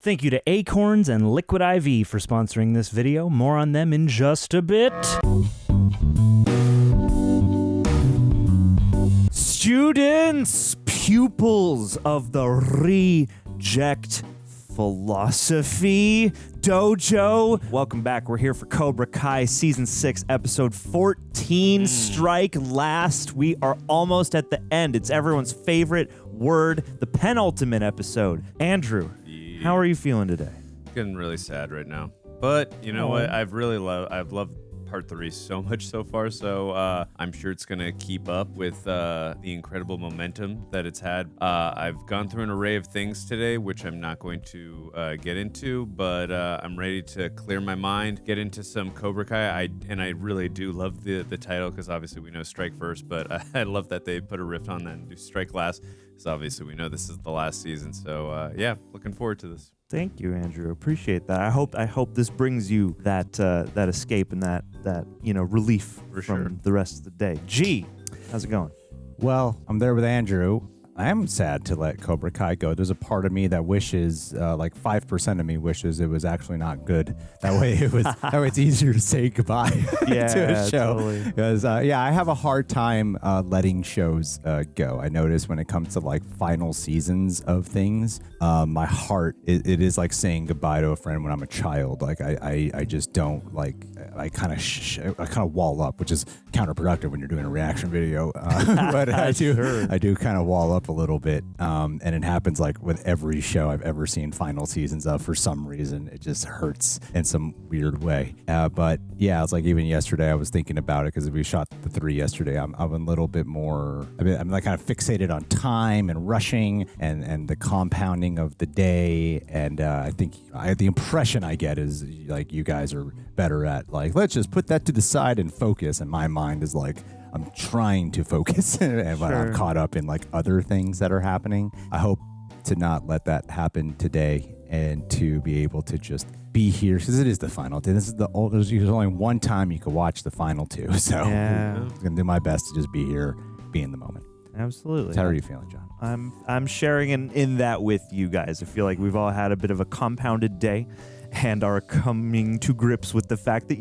Thank you to Acorns and Liquid IV for sponsoring this video. More on them in just a bit. Students, pupils of the Reject Philosophy Dojo. Welcome back. We're here for Cobra Kai Season 6, Episode 14, Strike Last. We are almost at the end. It's everyone's favorite word, the penultimate episode. Andrew, how are you feeling today? Getting really sad right now. But you know what? I've loved part 3 so much so far, so I'm sure it's gonna keep up with the incredible momentum that it's had. I've gone through an array of things today, which I'm not going to get into, but I'm ready to clear my mind, get into some Cobra Kai. I really do love the title, because obviously we know Strike First, but I love that they put a riff on that and do Strike Last, because obviously we know this is the last season. So yeah, looking forward to this. Thank you, Andrew. Appreciate that. I hope this brings you that escape and that relief from the rest of the day. G, how's it going? Well, I'm there with Andrew. I am sad to let Cobra Kai go. There's a part of me that wishes, like 5% of me wishes it was actually not good. That way it's easier to say goodbye to a show. Totally. Because I have a hard time letting shows go. I notice when it comes to like final seasons of things, my heart it is like saying goodbye to a friend when I'm a child. Like I just don't like. I kind of wall up, which is counterproductive when you're doing a reaction video. But I do kind of wall up a little bit, and it happens like with every show I've ever seen final seasons of. For some reason, it just hurts in some weird way. But yeah, it's like even yesterday I was thinking about it, because we shot the 3 yesterday. I'm a little bit more. I'm like kind of fixated on time and rushing and the compounding of the day. And I think the impression I get is like you guys are better at like, let's just put that to the side and focus. And my mind is like, I'm trying to focus and when I'm caught up in like other things that are happening. I hope to not let that happen today, and to be able to just be here, because it is the final day. There's only one time you can watch the final 2. So I'm going to do my best to just be here, be in the moment. Absolutely. So how are you feeling, John? I'm sharing in that with you guys. I feel like we've all had a bit of a compounded day and are coming to grips with the fact that,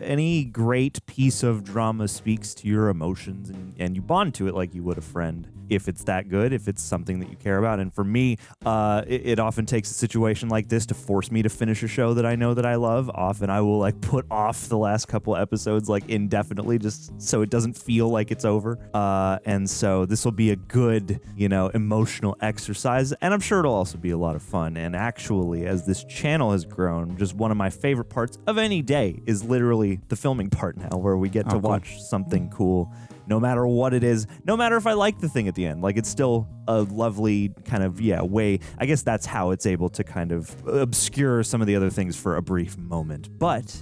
any great piece of drama speaks to your emotions, and you bond to it like you would a friend, if it's that good, if it's something that you care about. And for me, it often takes a situation like this to force me to finish a show that I know that I love. Often I will like put off the last couple episodes like indefinitely, just so it doesn't feel like it's over. And so this will be a good, emotional exercise, and I'm sure it'll also be a lot of fun. And actually, as this channel has grown, just one of my favorite parts of any day is literally the filming part now, where we get to watch something cool, no matter what it is, no matter if I like the thing at the end. Like, it's still a lovely kind of, way. I guess that's how it's able to kind of obscure some of the other things for a brief moment. But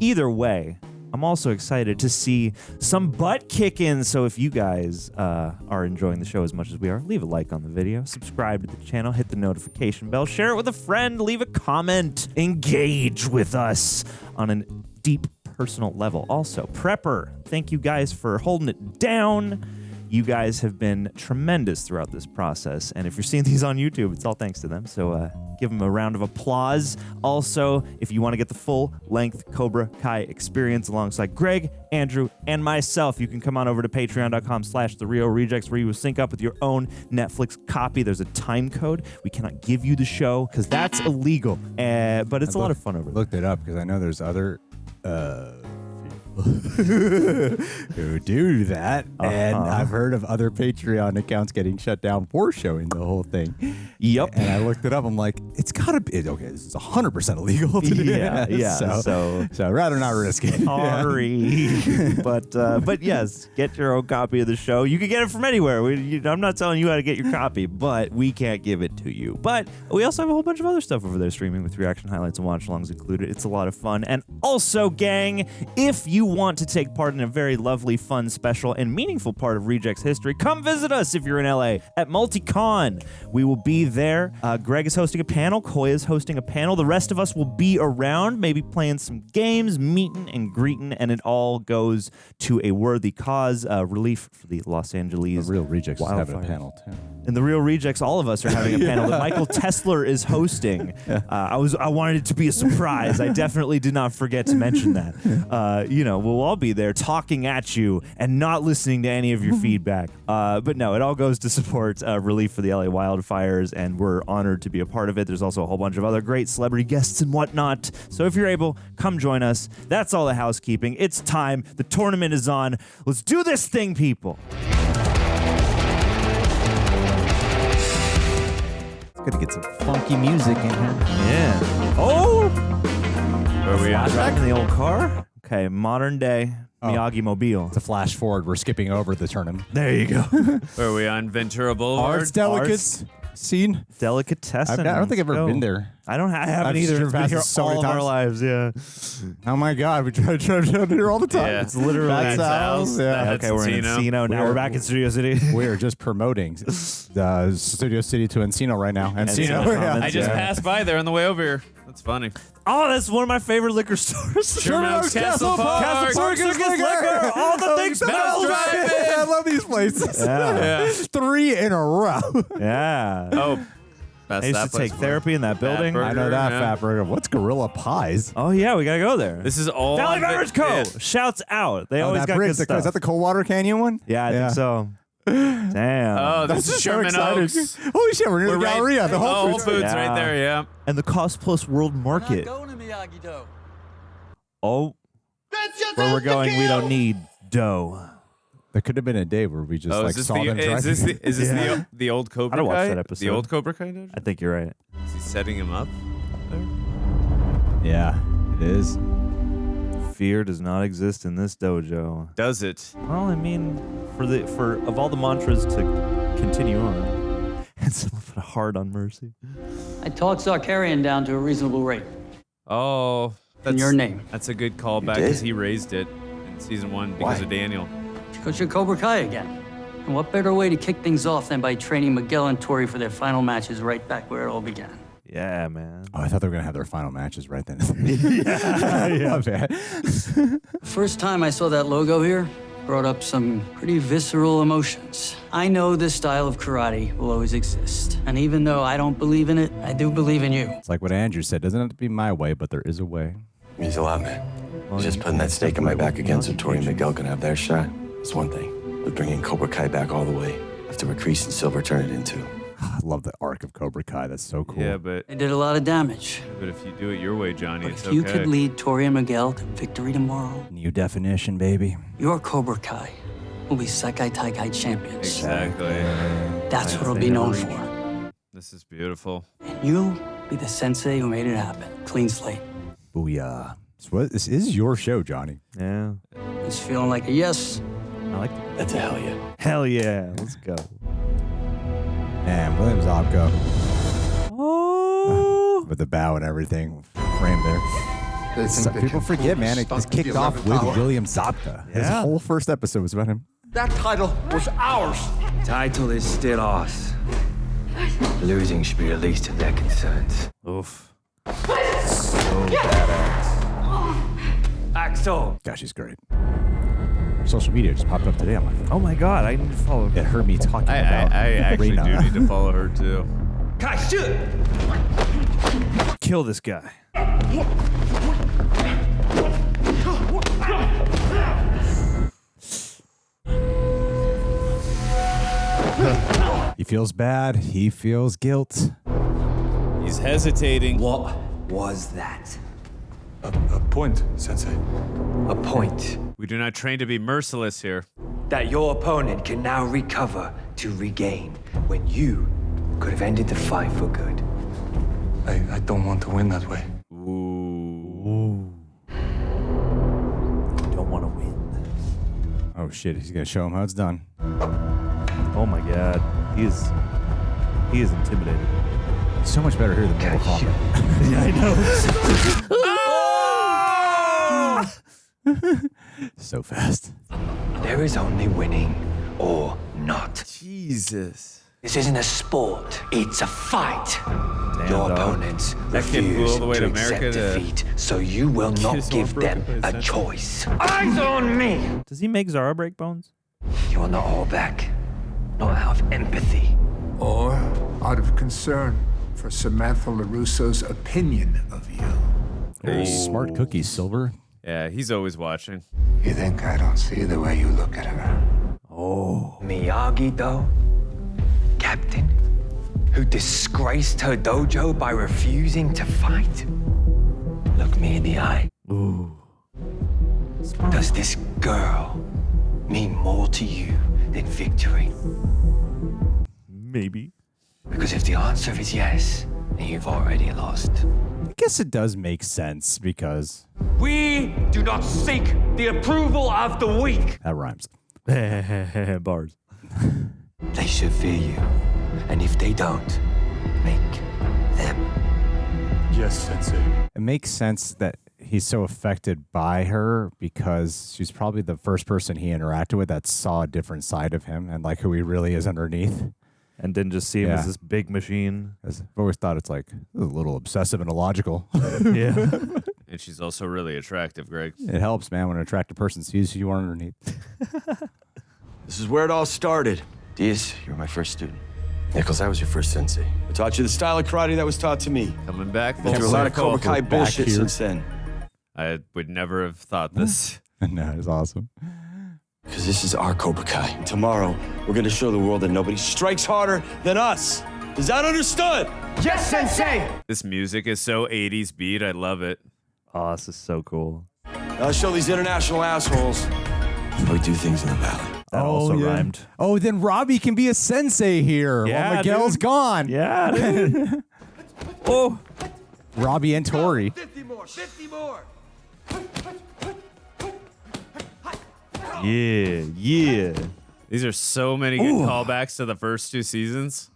either way, I'm also excited to see some butt kicking. So if you guys are enjoying the show as much as we are, leave a like on the video, subscribe to the channel, hit the notification bell, share it with a friend, leave a comment, engage with us on a deep personal level. Also, Prepper, thank you guys for holding it down. You guys have been tremendous throughout this process, and if you're seeing these on YouTube, it's all thanks to them, so give them a round of applause. Also, if you want to get the full-length Cobra Kai experience alongside Greg, Andrew, and myself, you can come on over to patreon.com/TheRealRejects, where you will sync up with your own Netflix copy. There's a time code. We cannot give you the show, because that's illegal, but it's a lot of fun over there. Looked it up, because I know there's other who do that, and I've heard of other Patreon accounts getting shut down for showing the whole thing. Yep. And I looked it up. I'm like, it's gotta be okay. This is 100% illegal to do. Yeah. So I'd rather not risk it. Sorry, but yes, get your own copy of the show. You can get it from anywhere. I'm not telling you how to get your copy, but we can't give it to you. But we also have a whole bunch of other stuff over there streaming with reaction highlights and watch-alongs included. It's a lot of fun. And also, gang, if you want to take part in a very lovely, fun, special, and meaningful part of Rejects history, come visit us if you're in LA at MultiCon. We will be there. Greg is hosting a panel. Koya is hosting a panel. The rest of us will be around, maybe playing some games, meeting and greeting, and it all goes to a worthy cause, relief for the Los Angeles The Real Rejects is having a wildfires. panel, too. And the Real Rejects, all of us are having a panel that Michael Tesler is hosting. I wanted it to be a surprise. I definitely did not forget to mention that. We'll all be there talking at you and not listening to any of your feedback. But no, it all goes to support relief for the LA wildfires, and we're honored to be a part of it. There's also a whole bunch of other great celebrity guests and whatnot. So if you're able, come join us. That's all the housekeeping. It's time. The tournament is on. Let's do this thing, people. Gonna get some funky music in here. Yeah. Oh! Where are we at? Back in the old car. Okay, modern day Miyagi Mobile. It's a flash forward. We're skipping over the tournament. There you go. Where are we on Ventura Boulevard? Arts Delicates scene. Delicatessen. I don't think I've ever Let's been go. there. I haven't I've either. driven It's been past here it so all many of our times. lives, yeah. Oh my God, we try here all the time. Yeah. It's literally That's That's ours. ours. Yeah. That's okay, we're in Encino. Now we're back in Studio City. We are just promoting Studio City to Encino right now. Encino yeah. Commons. I just passed by there on the way over here. That's funny. Oh, that's one of my favorite liquor stores. Sherman Oaks Castle Park. Castle Park Circus Liquor. All the things Metal Drive-In. I love these places. Yeah. 3 in a row. Yeah. Oh, that's I used that to place take for- therapy in that building. Burger, I know that yeah. fat burger. What's Gorilla Pies? Oh, yeah, we got to go there. This is all Valley on Beverage Co. Yeah. Shouts out. They always that got bridge. good stuff. Is that the Coldwater Canyon one? Yeah, I think so. Damn. Oh, this That's is just so Sherman exciting. Oaks. Holy shit, we're near the We're right- Galleria. The Whole Whole Foods. Foods Yeah. right there, yeah. And the Cost Plus World Market. Going to Miyagi-Do. Oh, where we're going, we don't need dough. There could have been a day where we just Oh, like is this saw them is this driving. the old Cobra I don't watch Kai? that episode. The old Cobra Kai dojo? I think you're right. Is he setting him up there? Yeah, it is. Fear does not exist in this dojo. Does it? Well, I mean, for of all the mantras to continue on, it's hard on mercy. I talked Zarkarian down to a reasonable rate. Oh, that's In your name. That's a good callback because he raised it in season 1 because of Daniel. Because you're Cobra Kai again. And what better way to kick things off than by training Miguel and Tory for their final matches right back where it all began? Yeah, man. Oh, I thought they were gonna have their final matches right then. yeah. The first time I saw that logo here, brought up some pretty visceral emotions. I know this style of karate will always exist. And even though I don't believe in it, I do believe in you. It's like what Andrew said. Doesn't have to be my way, but there is a way. Means a lot, man. Just putting that stake in my back again so Tory and Miguel can have their shot is one thing. But bringing Cobra Kai back all the way after what Kreese and Silver turned it into. I love the arc of Cobra Kai. That's so cool. Yeah, but They did a lot of damage. if you do it your way, Johnny, But it's if okay. you could lead Tory and Miguel to victory tomorrow, New definition, baby. your Cobra Kai will be Sekai Taikai champions. Exactly. That's what it'll be known for. This is beautiful. And you'll be the sensei who made it happen. Clean slate. Booyah. This is your show, Johnny. Yeah, It's feeling like a yes. I like that. That's a hell yeah. Hell yeah, let's go. And William Zabka Oh, with the bow and everything framed there. Some people forget, man. It just kicked off with William Zabka. His Yeah. whole first episode was about him. That title was ours. Title is still ours. Losing should be the least of their concerns. oof. So badass. Axel! Gosh, he's great. Social media just popped up today on my phone. Oh my God, I need to follow. It heard me talking about I actually Rina. do need to follow her too. Kai, shoot! Kill this guy. He feels bad. He feels guilt. He's hesitating. What was that? A point, Sensei. A point We do not train to be merciless here. that your opponent can now recover to regain when you could have ended the fight for good. I don't want to win that way. Ooh. Don't want to win. Oh shit, he's gonna show him how it's done. Oh my God, he is intimidating. It's so much better here than Mortal Kombat. Yeah, I know. So fast. There is only winning or not. Jesus. This isn't a sport, it's a fight. Your dog. opponents That kid flew refuse all the way to to accept America to defeat, so you will his not arm give them broken by his a dad. choice. Eyes on me! Does he make Zara break bones? You will not hold back, not out of empathy. Or out of concern for Samantha LaRusso's opinion of you. Oh, smart cookie, Silver. Yeah, he's always watching. You think I don't see the way you look at her? Miyagi, though, Captain, who disgraced her dojo by refusing to fight. Look me in the eye. Ooh. Does this girl mean more to you than victory? Maybe. Because if the answer is yes, then you've already lost. I guess it does make sense because We do not seek the approval of the weak. that rhymes. Bars. They should fear you. And if they don't, make them. Yes, Sensei. It makes sense that he's so affected by her because she's probably the first person he interacted with that saw a different side of him and like who he really is underneath. And didn't just see him Yeah. as this big machine. I've always thought it's like a little obsessive and illogical. Yeah. And she's also really attractive, Greg. It helps, man, when an attractive person sees who you are underneath. This is where it all started. Diaz, you were my first student. Nichols, I was your first sensei. I taught you the style of karate that was taught to me. Coming back Been through a lot of Cobra Kai back bullshit here. since then. I would never have thought this. No, it's awesome. Because this is our Cobra Kai. And tomorrow, we're going to show the world that nobody strikes harder than us. Is that understood? Yes, Sensei! This music is so 80s beat. I love it. Oh, this is so cool. I'll show these international assholes how we do things in the valley. That also rhymed. Oh, then Robby can be a sensei here Yeah, while Miguel's dude. gone. Yeah, dude. Oh. Robby and Tory. 50 more, 50 more. Yeah, yeah. These are so many good callbacks to the first two seasons.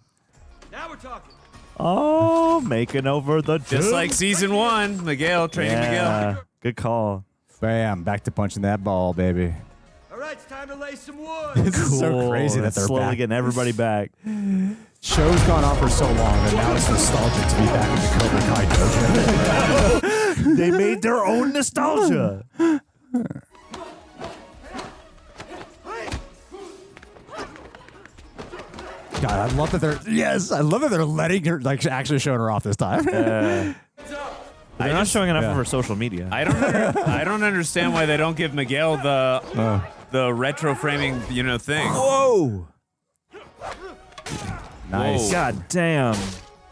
Now we're talking. Oh, making over the Just like season one, Miguel, training Miguel. Yeah, good call. Bam, back to punching that ball, baby. All right, it's time to lay some wood. This is so Cool. crazy that That's they're slowly back. getting everybody back. Show's gone on for so long that now it's nostalgic to be back in the Cobra Kai dojo. They made their own nostalgia. God, I love that they're letting her, like, actually showing her off this time. They're not showing enough of her social media. I don't understand why they don't give Miguel the retro framing, thing. Whoa! Nice. Whoa. God damn.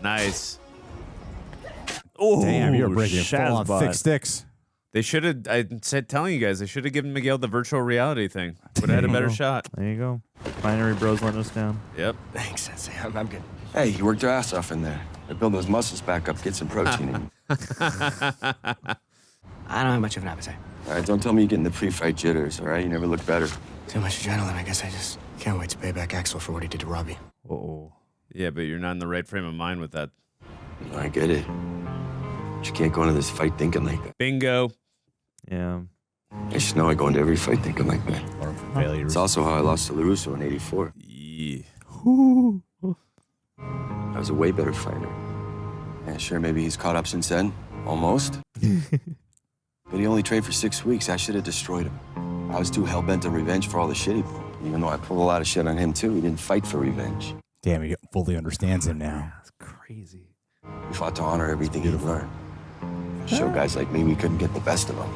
Nice. Oh, Damn, you're breaking Shazbot. full on thick sticks. They should have. I said, telling you guys, they should have given Miguel the virtual reality thing. Would have had a better shot. There you go. Binary Bros letting us down. Yep. Thanks, Sensei. I'm good. Hey, you worked your ass off in there. I build those muscles back up, get some protein in. I don't have much of an appetite. All right, don't tell me you're getting the pre-fight jitters, all right? You never look better. Too much adrenaline. I guess I just can't wait to pay back Axel for what he did to Robby. Uh-oh. Yeah, but you're not in the right frame of mind with that. I get it. But you can't go into this fight thinking like that. Bingo. Yeah. I just know I go into every fight thinking like that. Or failures. It's also how I lost to LaRusso in '84. Yeah. I was a way better fighter. Yeah, sure, maybe he's caught up since then. Almost. But he only trained for 6 weeks. I should have destroyed him. I was too hell-bent on revenge for all the shit he pulled. Even though I pulled a lot of shit on him, too. He didn't fight for revenge. Damn, he fully understands him now. That's crazy. He fought to honor everything he learned. Show guys like me we couldn't get the best of him.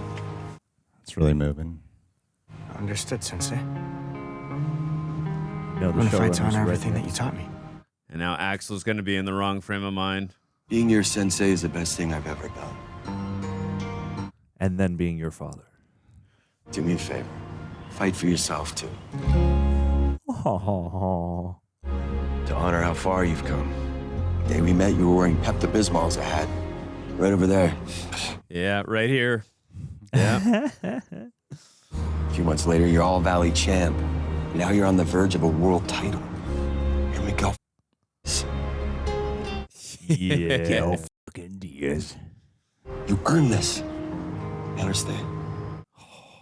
It's really moving. Understood, Sensei. No, I'm gonna fight to honor everything that you taught me. And now Axel's going to be in the wrong frame of mind. Being your sensei is the best thing I've ever done. And then being your father. Do me a favor. Fight for yourself, too. Oh. To honor how far you've come. The day we met, you were wearing Pepto-Bismol as a hat. Right over there. Yeah, right here. Yeah. A few months later, you're All Valley champ. Now you're on the verge of a world title. Here we go. Yeah. Fucking Diaz. You earned this. You understand?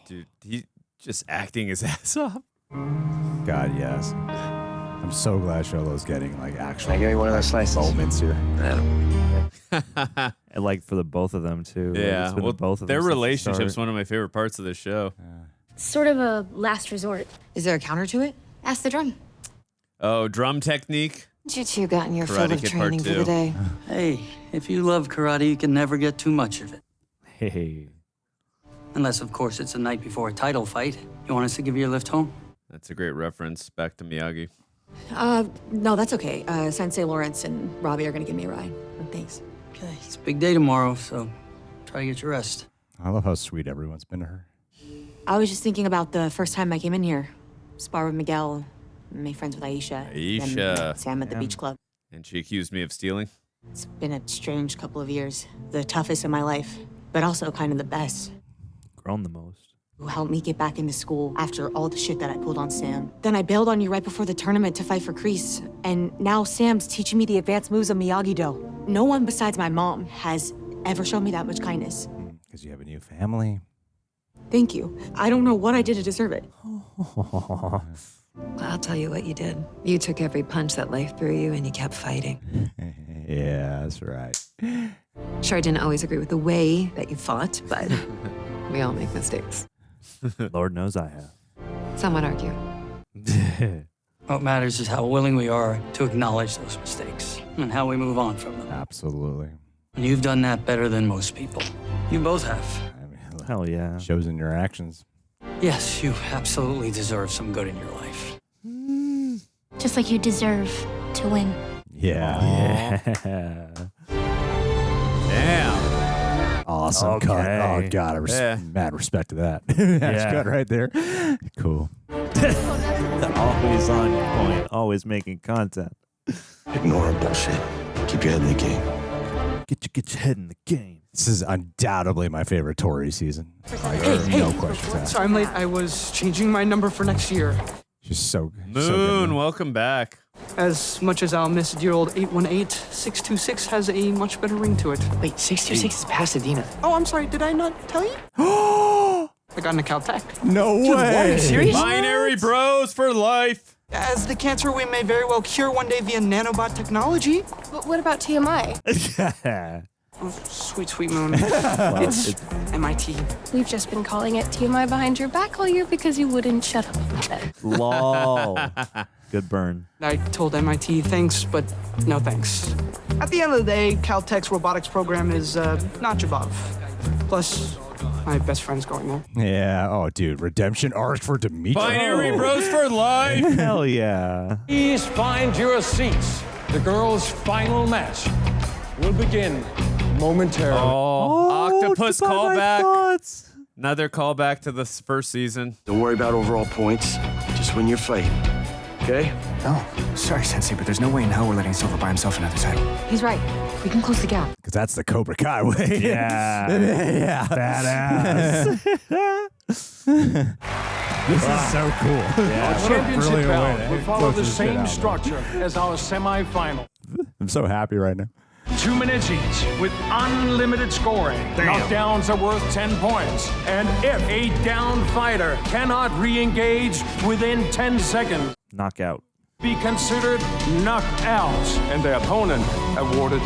Dude, He's just acting his ass off. God, yes. I'm so glad Xolo's getting like actual Can I give you one of those slices? moments here. And like for the both of them too. Like, Yeah, it's been well, the both of their them since the relationship's start. one of my favorite parts of this show. Sort of a last resort. Is there a counter to it? Ask the drum. Oh, drum technique. You two gotten your Karate fill of Kid Part training for 2. the day. Hey, if you love karate, you can never get too much of it. Hey. Unless, of course, it's the night before a title fight. You want us to give you a lift home? That's a great reference back to Miyagi. No, that's okay. Sensei Lawrence and Robby are gonna give me a ride. Thanks. Okay, it's a big day tomorrow, so try to get your rest. I love how sweet everyone's been to her. I was just thinking about the first time I came in here. Spar with Miguel, made friends with Aisha. Aisha. Then Sam at the beach club. And she accused me of stealing. It's been a strange couple of years. The toughest in my life, but also kind of the best. Grown the most. Who helped me get back into school after all the shit that I pulled on Sam. Then I bailed on you right before the tournament to fight for Kreese. And now Sam's teaching me the advanced moves of Miyagi-Do. No one besides my mom has ever shown me that much kindness. Because you have a new family. Thank you. I don't know what I did to deserve it. I'll tell you what you did. You took every punch that life threw you and you kept fighting. Yeah, that's right. Sure, I didn't always agree with the way that you fought, but we all make mistakes. Lord knows I have. Some would argue. What matters is how willing we are to acknowledge those mistakes and how we move on from them. Absolutely. And you've done that better than most people. You both have. I mean, Hell yeah. shows in your actions. Yes, you absolutely deserve some good in your life. Just like you deserve to win. Yeah. Yeah. Damn. Awesome cut. Okay. Oh, God. Yeah. Mad respect to that. That's Yeah. cut right there. Cool. Always on point. Always making content. Ignore her bullshit. Keep your head in the game. Get your head in the game. This is undoubtedly my favorite Tory season. Like, no questions asked. Sorry I'm late. I was changing my number for next year. She's so Moon, good. welcome back. As much as I'll miss dear old 818, 626 has a much better ring to it. Wait, 626 is Pasadena. Oh, I'm sorry. Did I not tell you? I got into Caltech. No Dude, what? way. Are you serious? Binary bros for life. As the cancer we may very well cure one day via nanobot technology. But what about TMI? Oh, sweet, sweet moon. It's MIT. We've just been calling it TMI behind your back all year because you wouldn't shut up about it. Lol. Good burn. I told MIT thanks, but no thanks. At the end of the day, Caltech's robotics program is notch above. Plus, my best friend's going there. Yeah. Oh, dude. Redemption arc for Demetri. Binary bros for life. Hell yeah. Please find your seats. The girls' final match will begin momentarily. Oh, octopus to buy my callback. thoughts. Another callback to the first season. Don't worry about overall points. Just win your fight. Okay? Oh, sorry, Sensei, but there's no way in hell we're letting Silver buy himself another title. He's right. We can close the gap. Because that's the Cobra Kai way. Yeah. Yeah. Badass. This is so cool. Our championship brilliant way bout to will follow close the this shit same out, man. structure as our semifinal. I'm so happy right now. 2 minutes each with unlimited scoring. Knockdowns are worth 10 points. And if a downed fighter cannot re-engage within 10 seconds, Knockout. be considered knocked out, and the opponent awarded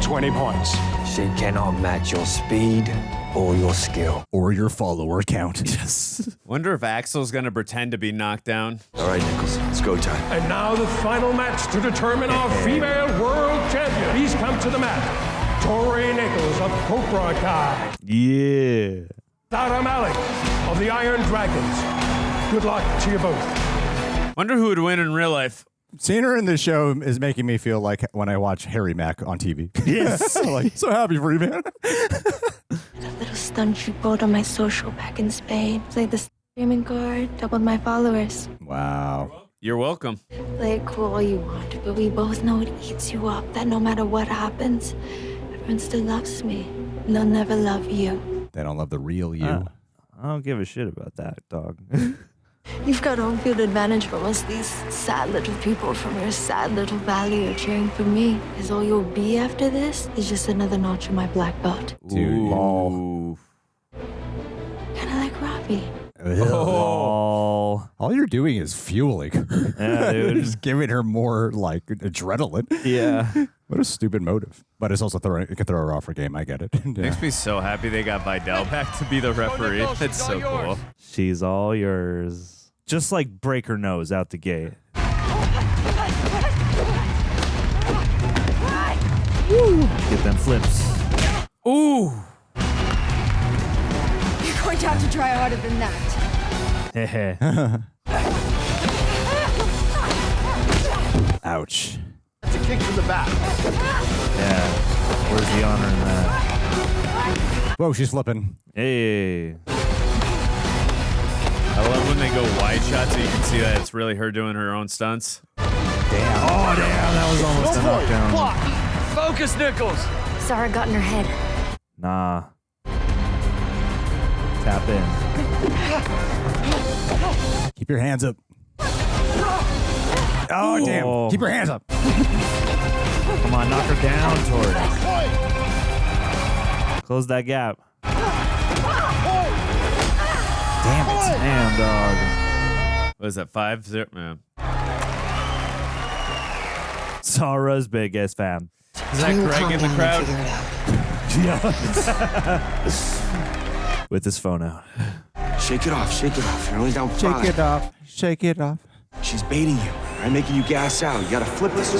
20 points. She cannot match your speed or your skill. Or your follower count. Yes. Wonder if Axel's gonna pretend to be knocked down. All right, Nichols. It's go time. And now the final match to determine our female world champion. Please come to the mat. Tory Nichols of Cobra Kai. Yeah. Zara Malik of the Iron Dragons. Good luck to you both. Wonder who would win in real life. Seeing her in this show is making me feel like when I watch Harry Mack on TV. Yes. Like, so happy for you, man. That little stunt you pulled on my social back in Spain. Played the streaming guard, doubled my followers. Wow. You're welcome. Play it cool all you want, but we both know it eats you up. That no matter what happens, everyone still loves me. And they'll never love you. They don't love the real you. I don't give a shit about that, dog. You've got home field advantage from us, these sad little people from your sad little valley are cheering for me. Because all you'll be after this is just another notch in my black belt. Dude. Ooh. Kind of like Robby. Oh. All you're doing is fueling her. Yeah, dude. Just giving her more like adrenaline. Yeah. What a stupid motive. But it's also it can throw her off her game. I get it. Yeah. Makes me so happy they got Vidal back to be the referee. That's so cool. She's all yours. Just like break her nose out the gate. Woo. Get them flips. Ooh. You're going to have to try harder than that. Ouch. It's a kick from the back. Yeah. Where's the honor in that? Whoa, she's flipping. Hey. I love when they go wide shot so you can see that it's really her doing her own stunts. Damn. Oh, damn. That was almost a knockdown. Block. Focus, Nichols. Zara got in her head. Nah. Tap in. Keep your hands up. Oh, damn. Keep your hands up. Come on, knock her down, Tori. Close that gap. Damn it. Damn, dog. What is that, 5-0? Man. Zara's biggest fan. Is that Greg in the crowd? With his phone out. Shake it off, shake it off. You're only down 5. Shake it off. Shake it off. She's baiting you, right? Making you gas out. You gotta flip this.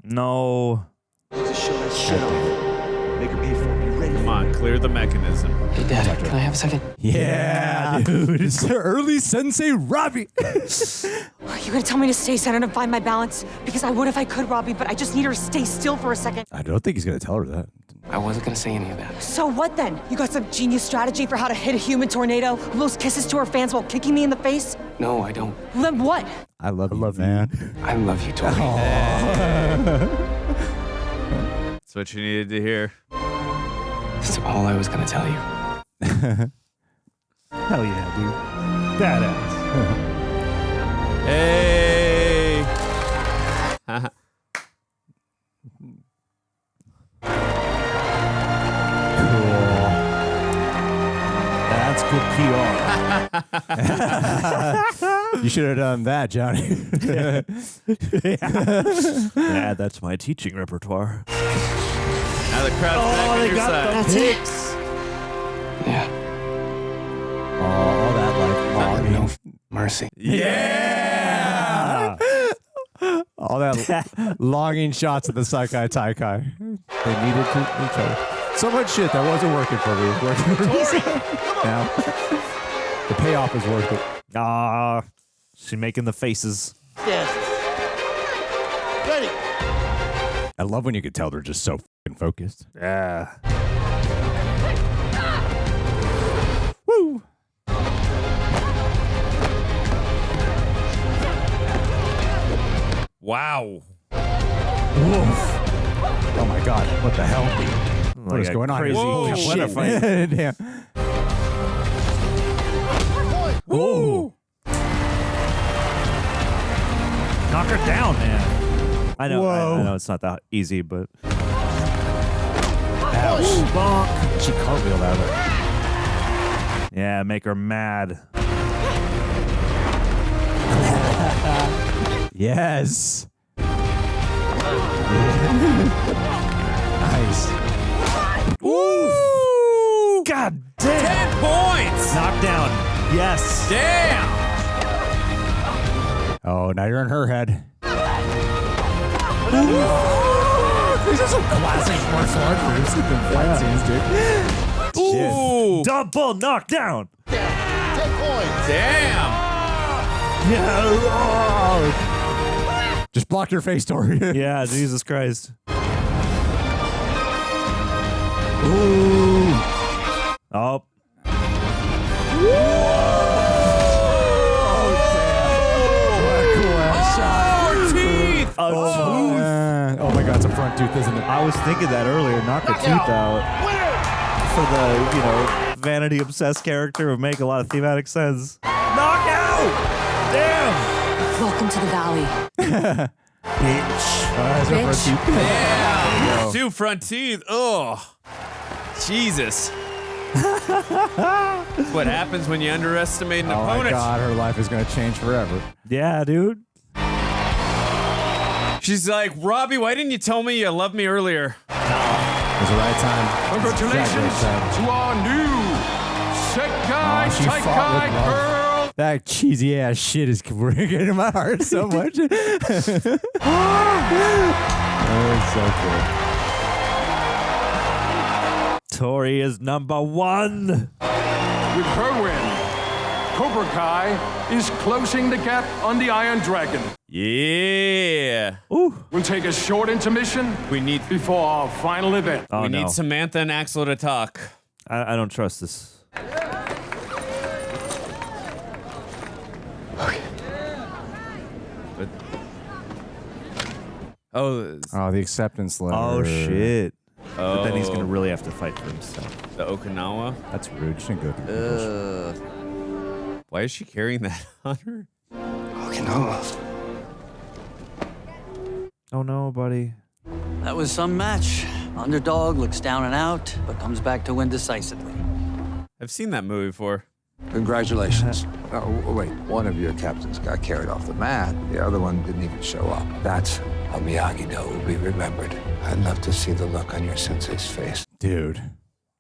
No. Just show that shit off. Make her pay for it. Be ready. Come on, clear the mechanism. Hey, Dad, can I have a second? Yeah, dude. It's the early Sensei Robby. You're gonna tell me to stay centered and find my balance? Because I would if I could, Robby, but I just need her to stay still for a second. I don't think he's going to tell her that. I wasn't gonna say any of that. So what then? You got some genius strategy for how to hit a human tornado who blows kisses to her fans while kicking me in the face? No, I don't. Well, then what? I love you, man. I love you, Tory. That's what you needed to hear. That's all I was gonna tell you. Hell yeah, dude. Badass. Hey. That's good PR. You should have done that, Johnny. Yeah, that's my teaching repertoire. Now the crowd's back on your side. That's it. Yeah. All that like longing. No mercy. Yeah. All that longing shots of the Saikai Taikai. They needed to each other. So much shit that wasn't working for me. Working for me. Now, the payoff is worth it. Ah, she's making the faces. Yes. Ready. I love when you can tell they're just so fucking focused. Yeah. Woo! Wow. Woof. Oh my god, what the hell? What is going on? Crazy Holy shit. shit. Damn. Ooh. Knock her down, man. I know, I know it's not that easy, but. Ouch. Bonk. She cartwheeled out of it. Yeah, make her mad. Yes. Nice. Ooh. God damn. 10 points. Knockdown. Yes. Damn. Oh, now you're in her head. These are some classic martial arts moves in the fight scenes, dude. Ooh. Double knockdown. 10 points. Damn. Yeah. Just blocked her face, Tori. Yeah, Jesus Christ. Ooh. Oh. Oh my god, it's a front tooth, isn't it? I was thinking that earlier. Knock a tooth out. For the, vanity obsessed character would make a lot of thematic sense. Knockout! Damn! Welcome to the valley. Bitch. Front tooth. Yeah. 2 front teeth. Oh. Jesus. That's what happens when you underestimate an opponent. Oh my God, her life is gonna change forever. Yeah, dude. She's like, Robbie, why didn't you tell me you loved me earlier? It was the right time. Congratulations to our new Sekai Taikai girl. That cheesy ass shit is breaking in my heart so much. That was so cool. Tory is number 1. With her win, Cobra Kai is closing the gap on the Iron Dragon. Yeah. Ooh. We'll take a short intermission before our final event. Oh, we need Samantha and Axel to talk. I don't trust this. But, oh, the acceptance letter. Oh, shit. Oh. But then he's going to really have to fight for himself. The Okinawa? That's rude. You shouldn't go through Why is she carrying that on her? Okinawa. Oh, no, buddy. That was some match. Underdog looks down and out, but comes back to win decisively. I've seen that movie before. Congratulations. Oh, wait, one of your captains got carried off the mat. The other one didn't even show up. That's how Miyagi-Do will be remembered. I'd love to see the look on your sensei's face. Dude.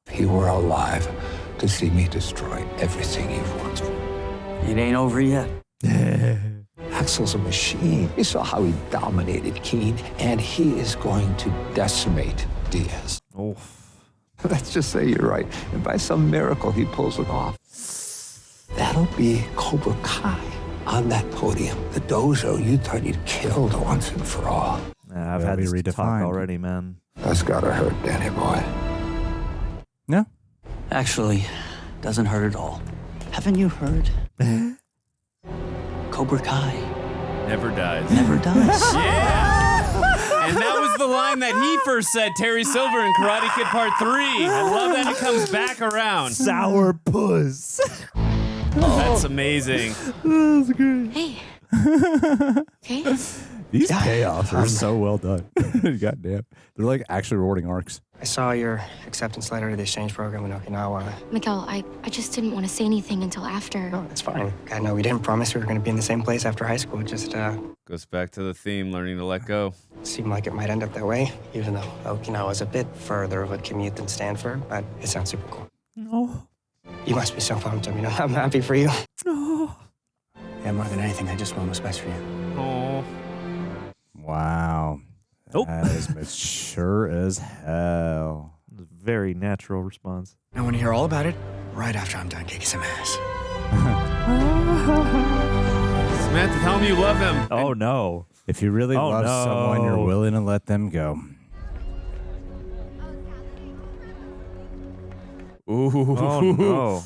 If he were alive, to see me destroy everything you've once fought. It ain't over yet. Axel's a machine. You saw how he dominated Keene, and he is going to decimate Diaz. Oh. Let's just say you're right, and by some miracle he pulls it off. That'll be Cobra Kai on that podium. The dojo you thought you'd killed once and for all. I've had this talk already, man. That's gotta hurt, Danny boy. No. Actually, doesn't hurt at all. Haven't you heard? Cobra Kai Never dies. never dies. Yeah! And that was the line that he first said, Terry Silver in Karate Kid Part 3. I love that it comes back around. Sour puss. That's amazing. That's good. Hey. Okay. These payoffs are so well done. Goddamn. They're like actually rewarding arcs. I saw your acceptance letter to the exchange program in Okinawa. Miguel, I just didn't want to say anything until after. No, that's fine. I know we didn't promise we were going to be in the same place after high school. It just, Goes back to the theme, learning to let go. seemed like it might end up that way, even though Okinawa's a bit further of a commute than Stanford, but it sounds super cool. No. You must be so pumped. I mean, I'm happy for you. No. Yeah, more than anything, I just want what's best for you. Oh. Wow. Nope. That is mature as hell. Very natural response. I want to hear all about it right after I'm done kicking some ass. Samantha, tell him you love him. Oh, no. If you really love someone, you're willing to let them go. Ooh. Oh, no.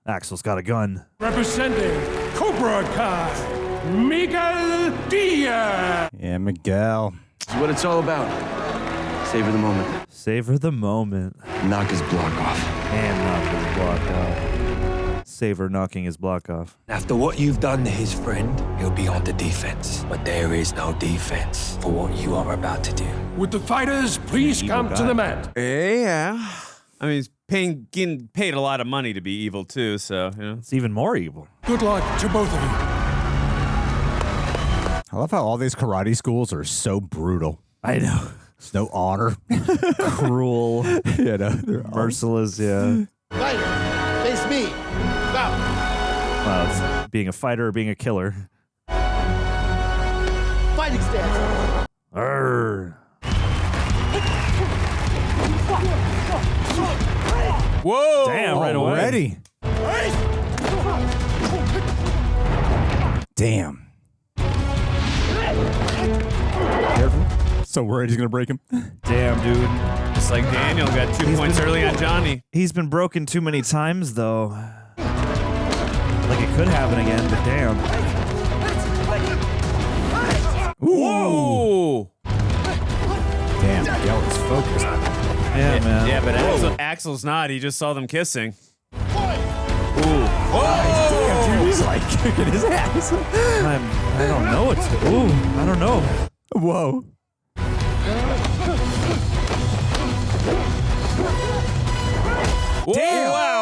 Axel's got a gun. Representing Cobra Kai, Miguel Diaz. Yeah, Miguel. This is what it's all about. Savor the moment. Savor the moment. Knock his block off. And knock his block off. Savor knocking his block off. After what you've done to his friend, he'll be on the defense. But there is no defense for what you are about to do. Would the fighters please come to the mat? Yeah. I mean, he's getting paid a lot of money to be evil, too, so, you know. It's even more evil. Good luck to both of you. I love how all these karate schools are so brutal. I know. There's no honor. Cruel. You know, they're merciless, yeah. Fighter, face me. Go. Well, it's being a fighter or being a killer. Fighting stance. Arr. Whoa! Damn, right away. Already. Damn. Careful. So worried he's going to break him. Damn, dude. Just like Daniel got 2 points early on Johnny. He's been broken too many times, though. Like it could happen again, but damn. Whoa! Damn, Miguel is focused. Yeah, man. Yeah, but Axel's not. He just saw them kissing. Ooh. Damn, dude, he's like kicking his ass. I don't know what to do. I don't know. Whoa. Whoa. Damn. Wow.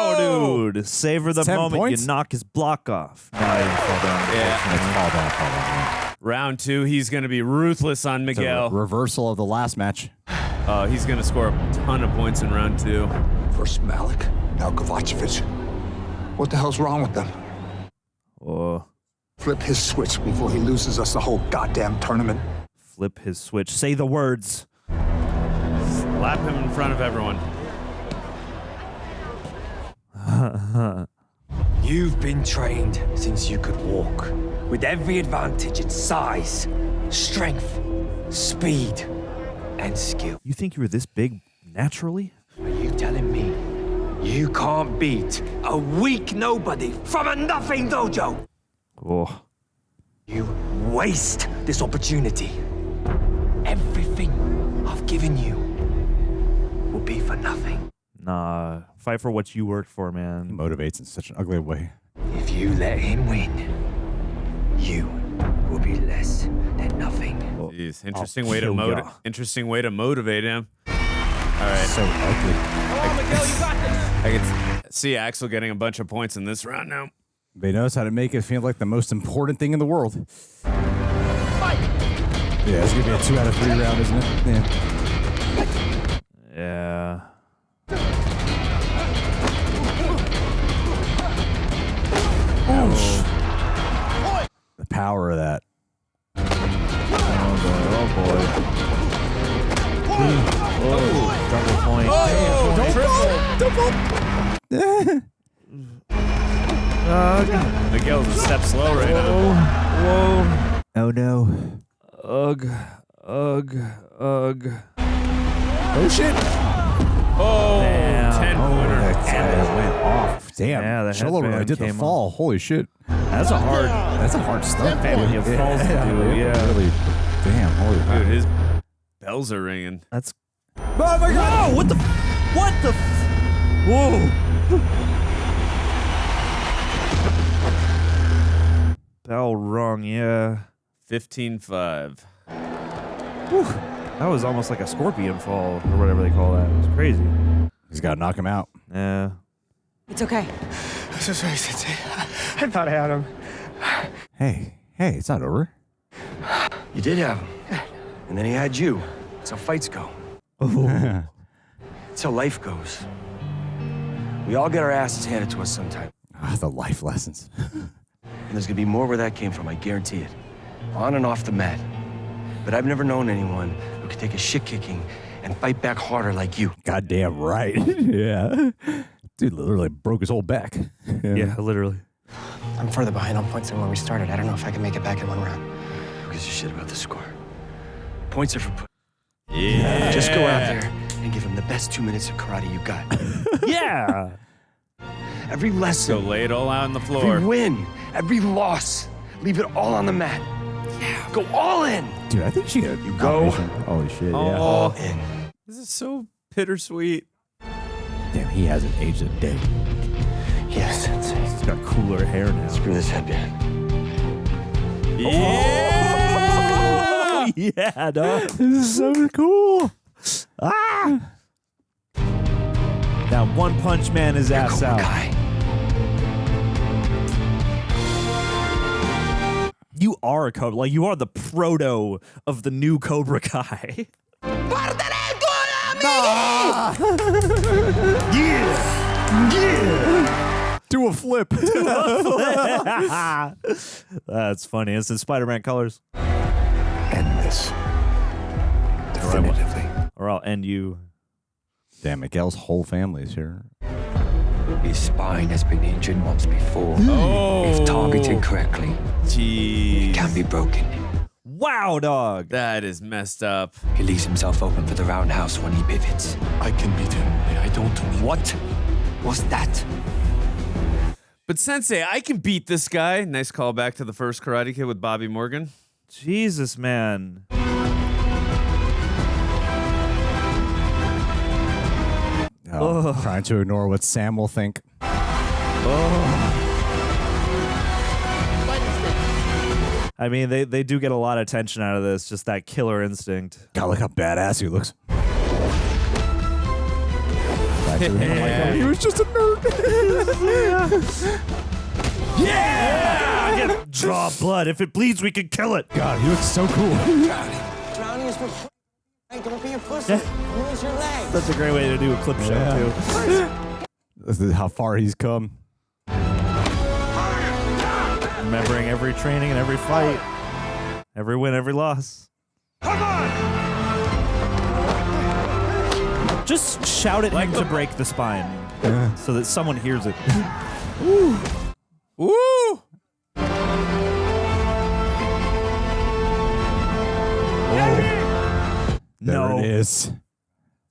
Dude, savor the 10 moment points? you knock his block off. No, he didn't fall down. Yeah. Fall down. Round 2, he's going to be ruthless on It's a Miguel. reversal of the last match. He's going to score a ton of points in round 2. First Malik, now Kovačević. What the hell's wrong with them? Oh, Flip his switch before he loses us the whole goddamn tournament. flip his switch. Say the words. Slap him in front of everyone. You've been trained since you could walk, with every advantage in size, strength, speed, and skill. You think you were this big naturally? Are you telling me you can't beat a weak nobody from a nothing dojo? Oh. You waste this opportunity. Everything I've given you will be for nothing. Nah, fight for what you worked for, He man. motivates in such an ugly way. If you let him win, you will be less than nothing. Jeez, I'll interesting way to motivate him. All right. So ugly. I can see Axel getting a bunch of points in this round now. They knows how to make it feel like the most important thing in the world. Yeah, it's gonna be a 2 out of 3 round, isn't it? Yeah. Yeah. The power of that. Oh boy. Double point. Miguel's a step slow right now. Whoa. Oh no. Ugh. Oh shit. Oh, Damn. 10-pointer. That went off. Damn. Yeah, the Xolo headband did the came fall. Holy shit. That's a hard stunt. family of falls to do. Yeah. Really. Damn. Holy Dude, crap. his bells are ringing. That's. Oh my god! Whoa, what the? What the? Whoa! Bell rung, yeah. 15-5. That was almost like a scorpion fall or whatever they call that. It was crazy. He's got to knock him out. Yeah. It's okay. I'm so sorry, Sensei. I thought I had him. Hey, it's not over. You did have him. And then he had you. That's how fights go. That's how life goes. We all get our asses handed to us sometime. The life lessons. And there's gonna be more where that came from, I guarantee it. On and off the mat. But I've never known anyone who could take a shit kicking and fight back harder like you. Goddamn right. Yeah. Dude literally broke his whole back. Yeah, literally. I'm further behind on points than when we started. I don't know if I can make it back in one round. Who gives a shit about the score? Points are for Yeah. Just go out there and give him the best 2 minutes of karate you got. Yeah. Every lesson. So lay it all out on the floor. Every win. Every loss. Leave it all on the mat. Yeah. Go all in. Dude, I think she got You go. Holy shit, yeah. All in. This is so bittersweet. Damn, he hasn't aged a day. Yes, Sensei. He's got cooler hair now. Screw this headband. Yeah. Yeah, dog. This is so cool. Ah! Now One Punch Man his ass out. You are a Cobra. Like, you are the proto of the new Cobra Kai. Yeah. Do a flip. That's funny. It's in Spider-Man colors. End this. Definitively. Or I'll end you. Damn, Miguel's whole family's here. His spine has been injured once before. Oh. If targeted correctly, Jeez. it can be broken. Wow, dog. That is messed up. He leaves himself open for the roundhouse when he pivots. I can beat him. I don't need What was that? But Sensei, I can beat this guy. Nice callback to the first Karate Kid with Bobby Morgan. Jesus, man. Trying to ignore what Sam will think. I mean, they do get a lot of tension out of this. Just that killer instinct. God, look how badass he looks. back to him like, oh, he was just a nerd. Yeah! Draw blood. If it bleeds, we can kill it. God, he looks so cool. Drowning is for don't be a pussy. Use your legs. That's a great way to do a clip show, too. This is how far he's come. Remembering every training and every fight. Every win, every loss. Come on! Just shout at him to break the spine so that someone hears it. Woo! Woo! There it is.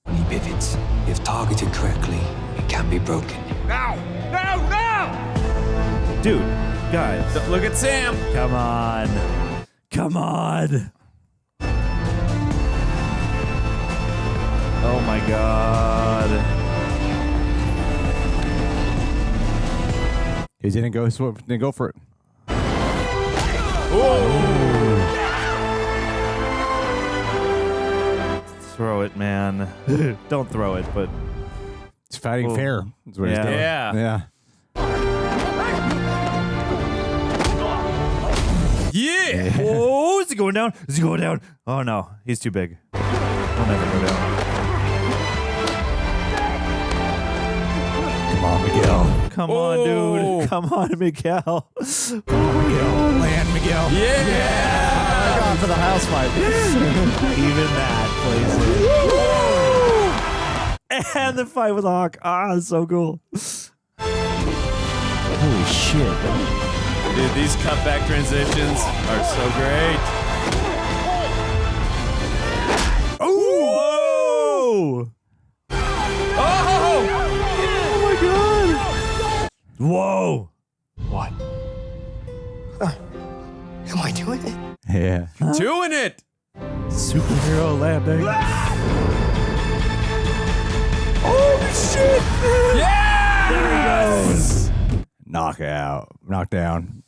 When he pivots, if targeted correctly, it can be broken. Now! Now! Now! Dude, guys. Look at Sam. Come on. Come on. Oh my God. He didn't go for it. Throw it, man. Don't throw it, but he's fighting fair. That's what he's doing. Yeah. Yeah. Oh, is he going down? Is he going down? Oh no, he's too big. He'll never go down. Come on, Miguel. Come on, dude. Come on, Miguel. Come on, Miguel. Land, Miguel. Yeah. Going for the house fight. Even that plays it. And the fight with Hawk. Ah, it's so cool. Holy shit. Dude, these cutback transitions are so great. Oh! Oh! Oh my God! Whoa! What? Am I doing it? Yeah. Doing it! Superhero landing. Oh shit! Yeah! There he goes. Knockout. Knockdown.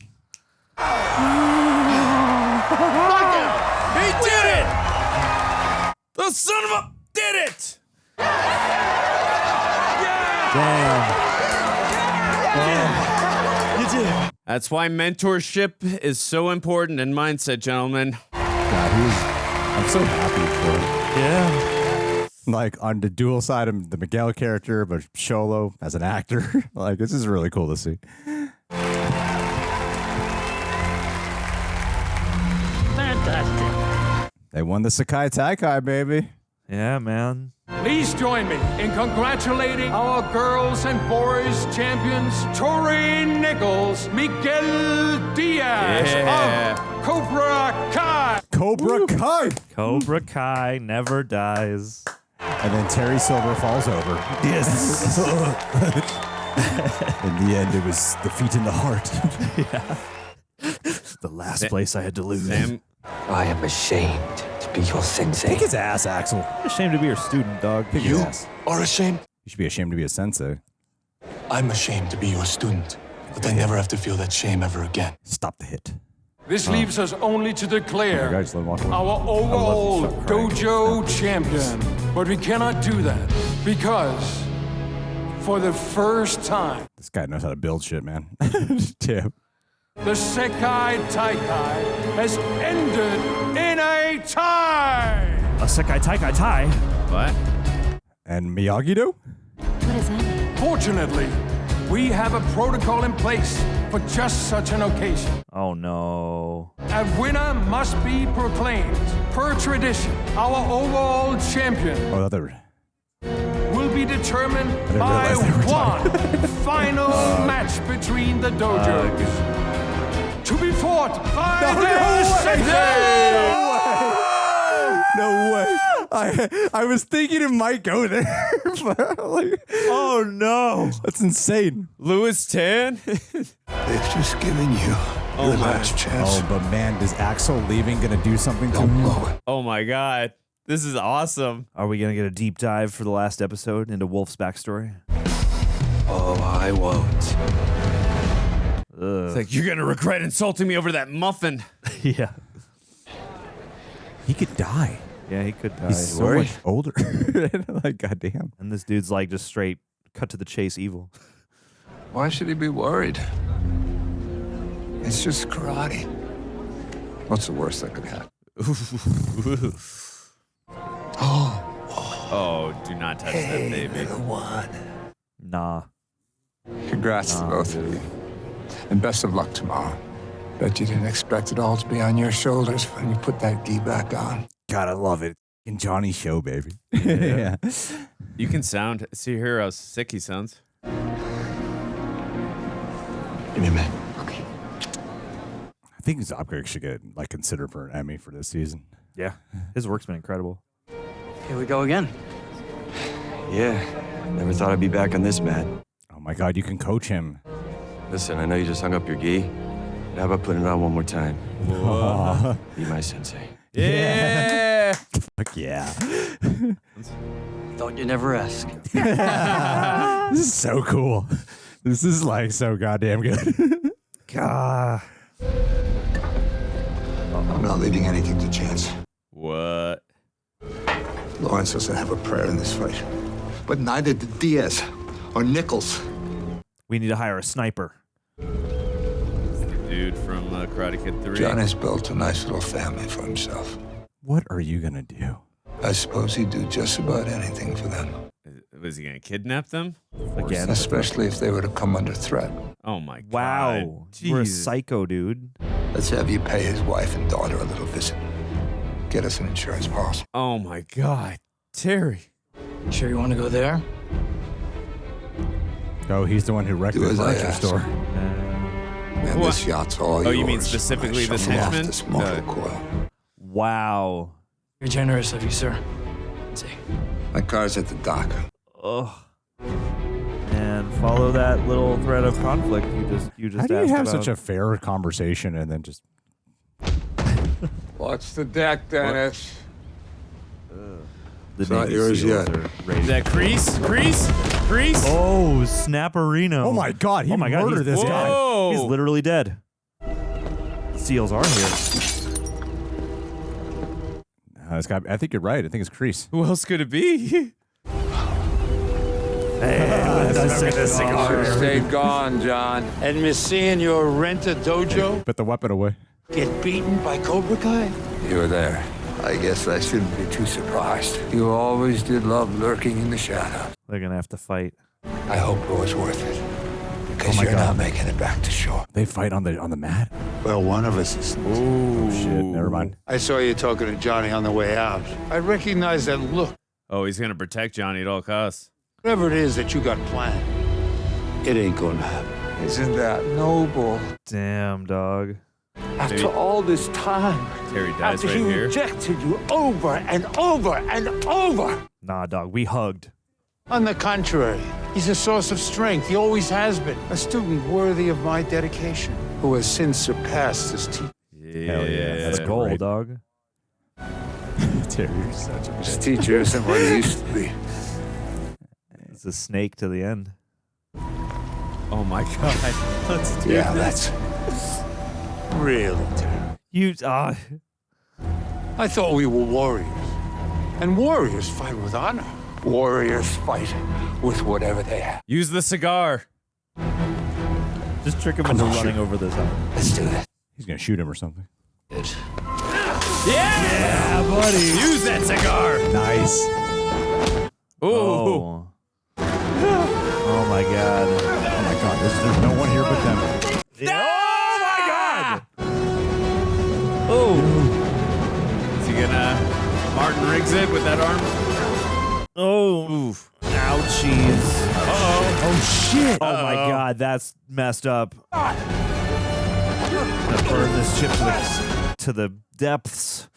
He did it! The son of a did it! Damn. You did it. That's why mentorship is so important in mindset, gentlemen. God, I'm so happy for him. Yeah. Like on the dual side of the Miguel character, but Xolo as an actor. Like this is really cool to see. Fantastic. They won the Sakai Taikai, baby. Yeah, man. Please join me in congratulating our girls and boys champions, Tory Nichols, Miguel Diaz of Cobra Kai. Cobra Kai. Cobra Kai never dies. And then Terry Silver falls over. Yes. In the end, it was the feet in the heart. Yeah. The last place I had to lose. Sam. I am ashamed to be your sensei. Kick his ass, Axel. I'm ashamed to be your student, dog. Kick his ass. Are ashamed? You should be ashamed to be a sensei. I'm ashamed to be your student, but I never have to feel that shame ever again. Stop the hit. This leaves us only to declare Guys, let him walk away. our overall dojo champion. But we cannot do that because for the first time, This guy knows how to build shit, man. Damn. the Sekai Taikai has ended in a tie. A Sekai Taikai tie. What? And Miyagi-Do? What does that mean? Fortunately, we have a protocol in place for just such an occasion. Oh no. A winner must be proclaimed. Per tradition, our overall champion Oh, other. will be determined didn't by realize they were one final match between the dojos. To be fought by the Sensei! No way. I was thinking it might go there. But like, Oh no. that's insane. Luwis 10? They've just given you your last chance. Oh, but man, is Axel leaving going to do something to Don't him? blow it. Oh my God. This is awesome. Are we gonna get a deep dive for the last episode into Wolf's backstory? Oh, I won't. It's like, you're going to regret insulting me over that muffin. Yeah. He could die. Yeah, he could die. He's so much older. Like, goddamn. And this dude's like just straight cut to the chase evil. Why should he be worried? It's just karate. What's the worst that could happen? Oh, do not touch that baby. Little one. Nah. Congrats to both of you. And best of luck tomorrow. Bet you didn't expect it all to be on your shoulders when you put that gi back on. God, I love it. In Johnny's show, baby. Yeah. You can see here how sick he sounds. Give me a minute. I think his upgrade should get like considered for an Emmy for this season. Yeah. His work's been incredible. Here we go again. Yeah, never thought I'd be back on this mat. Oh my God, you can coach him. Listen, I know you just hung up your gi. But how about putting it on one more time? Be my sensei. Yeah. Fuck yeah. Thought you'd never ask. This is so cool. This is like so goddamn good. God. I'm not leaving anything to chance. What? Lawrence doesn't have a prayer in this fight. But neither did Diaz or Nichols. We need to hire a sniper. Dude from Karate Kid 3. John has built a nice little family for himself. What are you gonna do? I suppose he'd do just about anything for them. Was he gonna kidnap them? Again? Especially if they were to come under threat. Oh my God. Wow. You're a Jesus. psycho, dude. Let's have you pay his wife and daughter a little visit. Get us an insurance policy. Oh my God. Terry. Sure you want to go there? Oh, he's the one who wrecked Do the as I furniture ask. store. And this yacht's all yours. Oh, you mean specifically when I this shut off henchman? This mortal coil. Wow. You're generous of you, sir. Let's see. My car's at the dock. Ugh. And follow that little thread of conflict you just How do you asked have about. such a fair conversation and then just Watch the deck, Dennis. The It's not Navy yours SEALs yet. are ready. Is that Kreese? Kreese? Oh, Snapperino. Oh my God, he murdered this guy. Whoa. He's literally dead. SEALs are here. This guy, I think you're right. I think it's Kreese. Who else could it be? Stay gone, John. And Miss seeing your rent-a-dojo Put the weapon away. get beaten by Cobra Kai? You were there. I guess I shouldn't be too surprised. You always did love lurking in the shadows. They're gonna have to fight. I hope it was worth it. Because my you're God. not making it back to shore. They fight on the mat. Well, one of us is. Oh shit! Never mind. I saw you talking to Johnny on the way out. I recognize that look. Oh, he's gonna protect Johnny at all costs. Whatever it is that you got planned, it ain't gonna happen. Isn't that noble? Damn, dog. After all this time, Terry dies after right he here. rejected you over and over and over. Nah, dog. We hugged. On the contrary, he's a source of strength. He always has been. A student worthy of my dedication, who has since surpassed his teacher. Yeah. Hell yeah. That's That's gold, great. dog. Terry, you're such a This bitch. teacher isn't what he used to be. It's a snake to the end. Oh my God. Let's do Yeah, this. that's Really, Terry. You. I thought we were warriors. And warriors fight with honor. warriors fight with whatever they have. Use the cigar. Just trick him into running over this house. Let's do this. He's gonna shoot him or something. Yeah, buddy. Use that cigar. Nice. Ooh. Oh my God. Oh my God. There's no one here but them. Oh my God. Oh. Is he gonna Martin Riggs it with that arm? Oh. Oof. Ouchies. Uh-oh. Oh shit. Oh my God. That's messed up. Gonna burn this chip to the depths.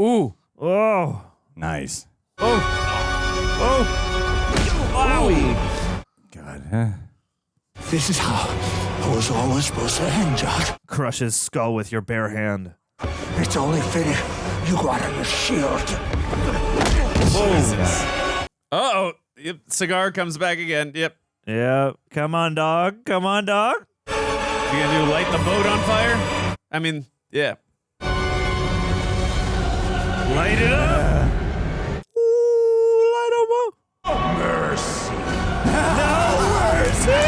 Ooh. Oh. Nice. Oh. Oh. Wowie. God. Huh? This is how it was always supposed to end, John. Crush his skull with your bare hand. It's only fitting you got on your shield. Jesus. Uh-oh. Yep. Cigar comes back again. Yep. Yeah. Come on, dog. Come on, dog. You gonna do light the boat on fire? I mean, Yeah. Light it up. Ooh, light 'em up. Mercy. No mercy.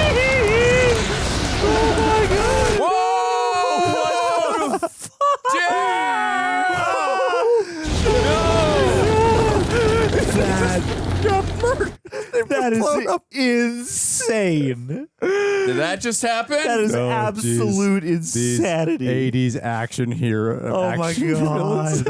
Oh my God. Whoa! What the fuck? That is insane. Did that just happen? That is absolute insanity. 80s action hero. Oh my action God. villains.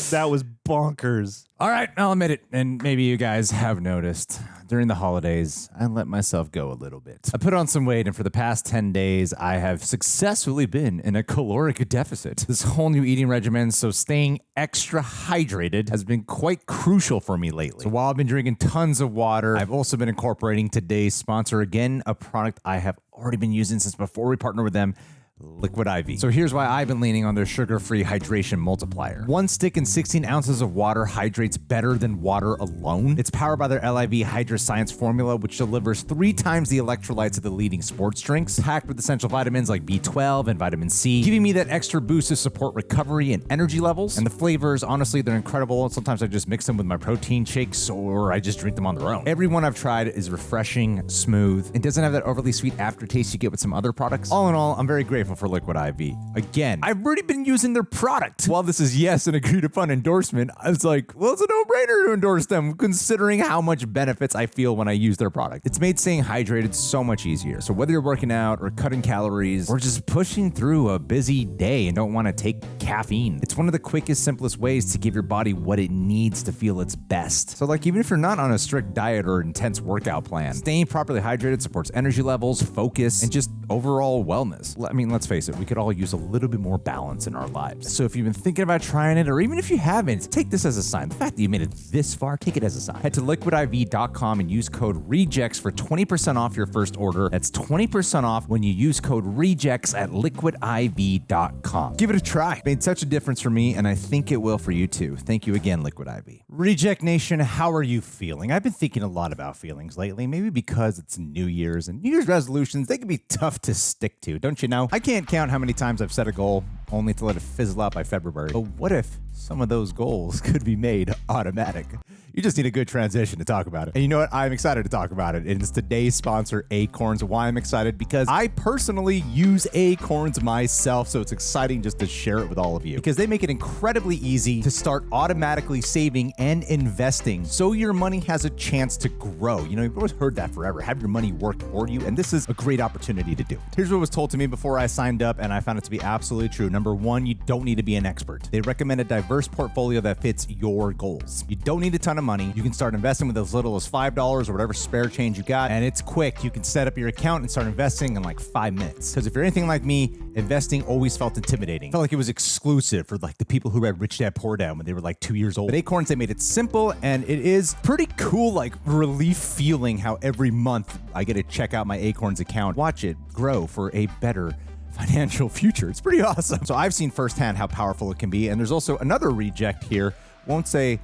that was bonkers. All right, I'll admit it, and maybe you guys have noticed. During the holidays, I let myself go a little bit. I put on some weight, and for the past 10 days, I have successfully been in a caloric deficit. This whole new eating regimen, so staying extra hydrated has been quite crucial for me lately. So while I've been drinking tons of water, I've also been incorporating today's sponsor, again, a product I have already been using since before we partnered with them, Liquid IV. So here's why I've been leaning on their sugar-free hydration multiplier. One stick and 16 ounces of water hydrates better than water alone. It's powered by their LIV Hydra Science formula, which delivers 3 times the electrolytes of the leading sports drinks, packed with essential vitamins like B12 and vitamin C, giving me that extra boost to support recovery and energy levels. And the flavors, honestly, they're incredible. Sometimes I just mix them with my protein shakes, or I just drink them on their own. Every one I've tried is refreshing, smooth, and doesn't have that overly sweet aftertaste you get with some other products. All in all, I'm very grateful for Liquid IV. Again, I've already been using their product. While this is, yes, an agreed upon endorsement, I was like, well, it's a no-brainer to endorse them, considering how much benefits I feel when I use their product. It's made staying hydrated so much easier. So whether you're working out or cutting calories or just pushing through a busy day and don't want to take caffeine, it's one of the quickest, simplest ways to give your body what it needs to feel its best. So like, even if you're not on a strict diet or intense workout plan, staying properly hydrated supports energy levels, focus, and just overall wellness. I mean, let's face it, we could all use a little bit more balance in our lives. So if you've been thinking about trying it, or even if you haven't, take this as a sign. The fact that you made it this far, take it as a sign. Head to liquidiv.com and use code REJECTS for 20% off your first order. That's 20% off when you use code REJECTS at liquidiv.com. Give it a try. It made such a difference for me, and I think it will for you too. Thank you again, Liquid IV. Reject Nation, how are you feeling? I've been thinking a lot about feelings lately, maybe because it's New Year's, and New Year's resolutions, they can be tough to stick to, don't you know? I can't count how many times I've set a goal only to let it fizzle out by February. But what if some of those goals could be made automatic? You just need a good transition to talk about it. And you know what? I'm excited to talk about it. And it's today's sponsor, Acorns. Why I'm excited? Because I personally use Acorns myself, so it's exciting just to share it with all of you. Because they make it incredibly easy to start automatically saving and investing so your money has a chance to grow. You know, you've always heard that forever. Have your money work for you, and this is a great opportunity to do it. Here's what was told to me before I signed up, and I found it to be absolutely true. Number one, you don't need to be an expert. They recommend a diverse portfolio that fits your goals. You don't need a ton of money. You can start investing with as little as $5 or whatever spare change you got, and it's quick. You can set up your account and start investing in like 5 minutes. Because if you're anything like me, investing always felt intimidating. Felt like it was exclusive for like the people who read Rich Dad Poor Dad when they were like 2 years old. But Acorns, they made it simple, and it is pretty cool, like relief feeling how every month I get to check out my Acorns account, watch it grow for a better financial future. It's pretty awesome. So I've seen firsthand how powerful it can be. And there's also another reject here. Won't say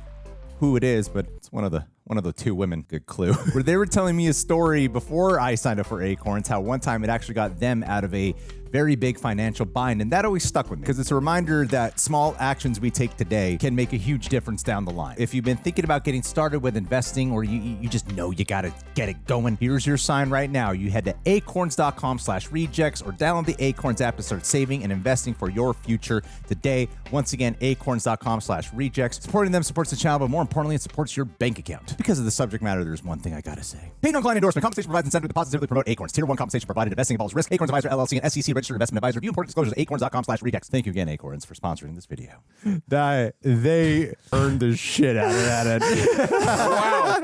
who it is, but it's one of the two women, good clue, where they were telling me a story before I signed up for Acorns, how one time it actually got them out of a very big financial bind. And that always stuck with me because it's a reminder that small actions we take today can make a huge difference down the line. If you've been thinking about getting started with investing, or you just know you got to get it going, here's your sign right now. You head to acorns.com/rejects or download the Acorns app to start saving and investing for your future today. Once again, acorns.com/rejects. Supporting them supports the channel, but more importantly, it supports your bank account. Because of the subject matter, there's one thing I gotta say. Paid no client endorsement. Compensation provides incentive to positively promote Acorns. Tier 1 compensation provided. Investing involves risk. Acorns Advisor LLC and SEC registered investment advisor. View important disclosures at acorns.com/rejects. Thank you again, Acorns, for sponsoring this video. They earned the shit out of that. Wow.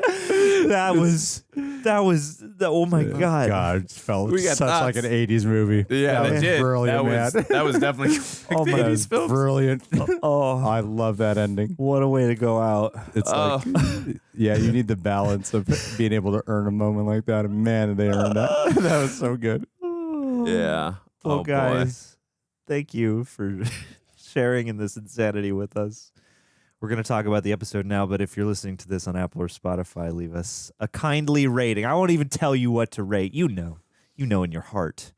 That was oh my God. God, it felt such nuts. like an 80s movie. Yeah, that was did. brilliant, That was definitely oh my, 80s films. brilliant. Oh, I love that ending. what a way to go out. It's like, yeah, you need the balance of being able to earn a moment like that. And man, they earned that. That was so good. Yeah. Well, Oh, guys, thank you for sharing in this insanity with us. We're going to talk about the episode now, but if you're listening to this on Apple or Spotify, leave us a kindly rating. I won't even tell you what to rate. You know in your heart.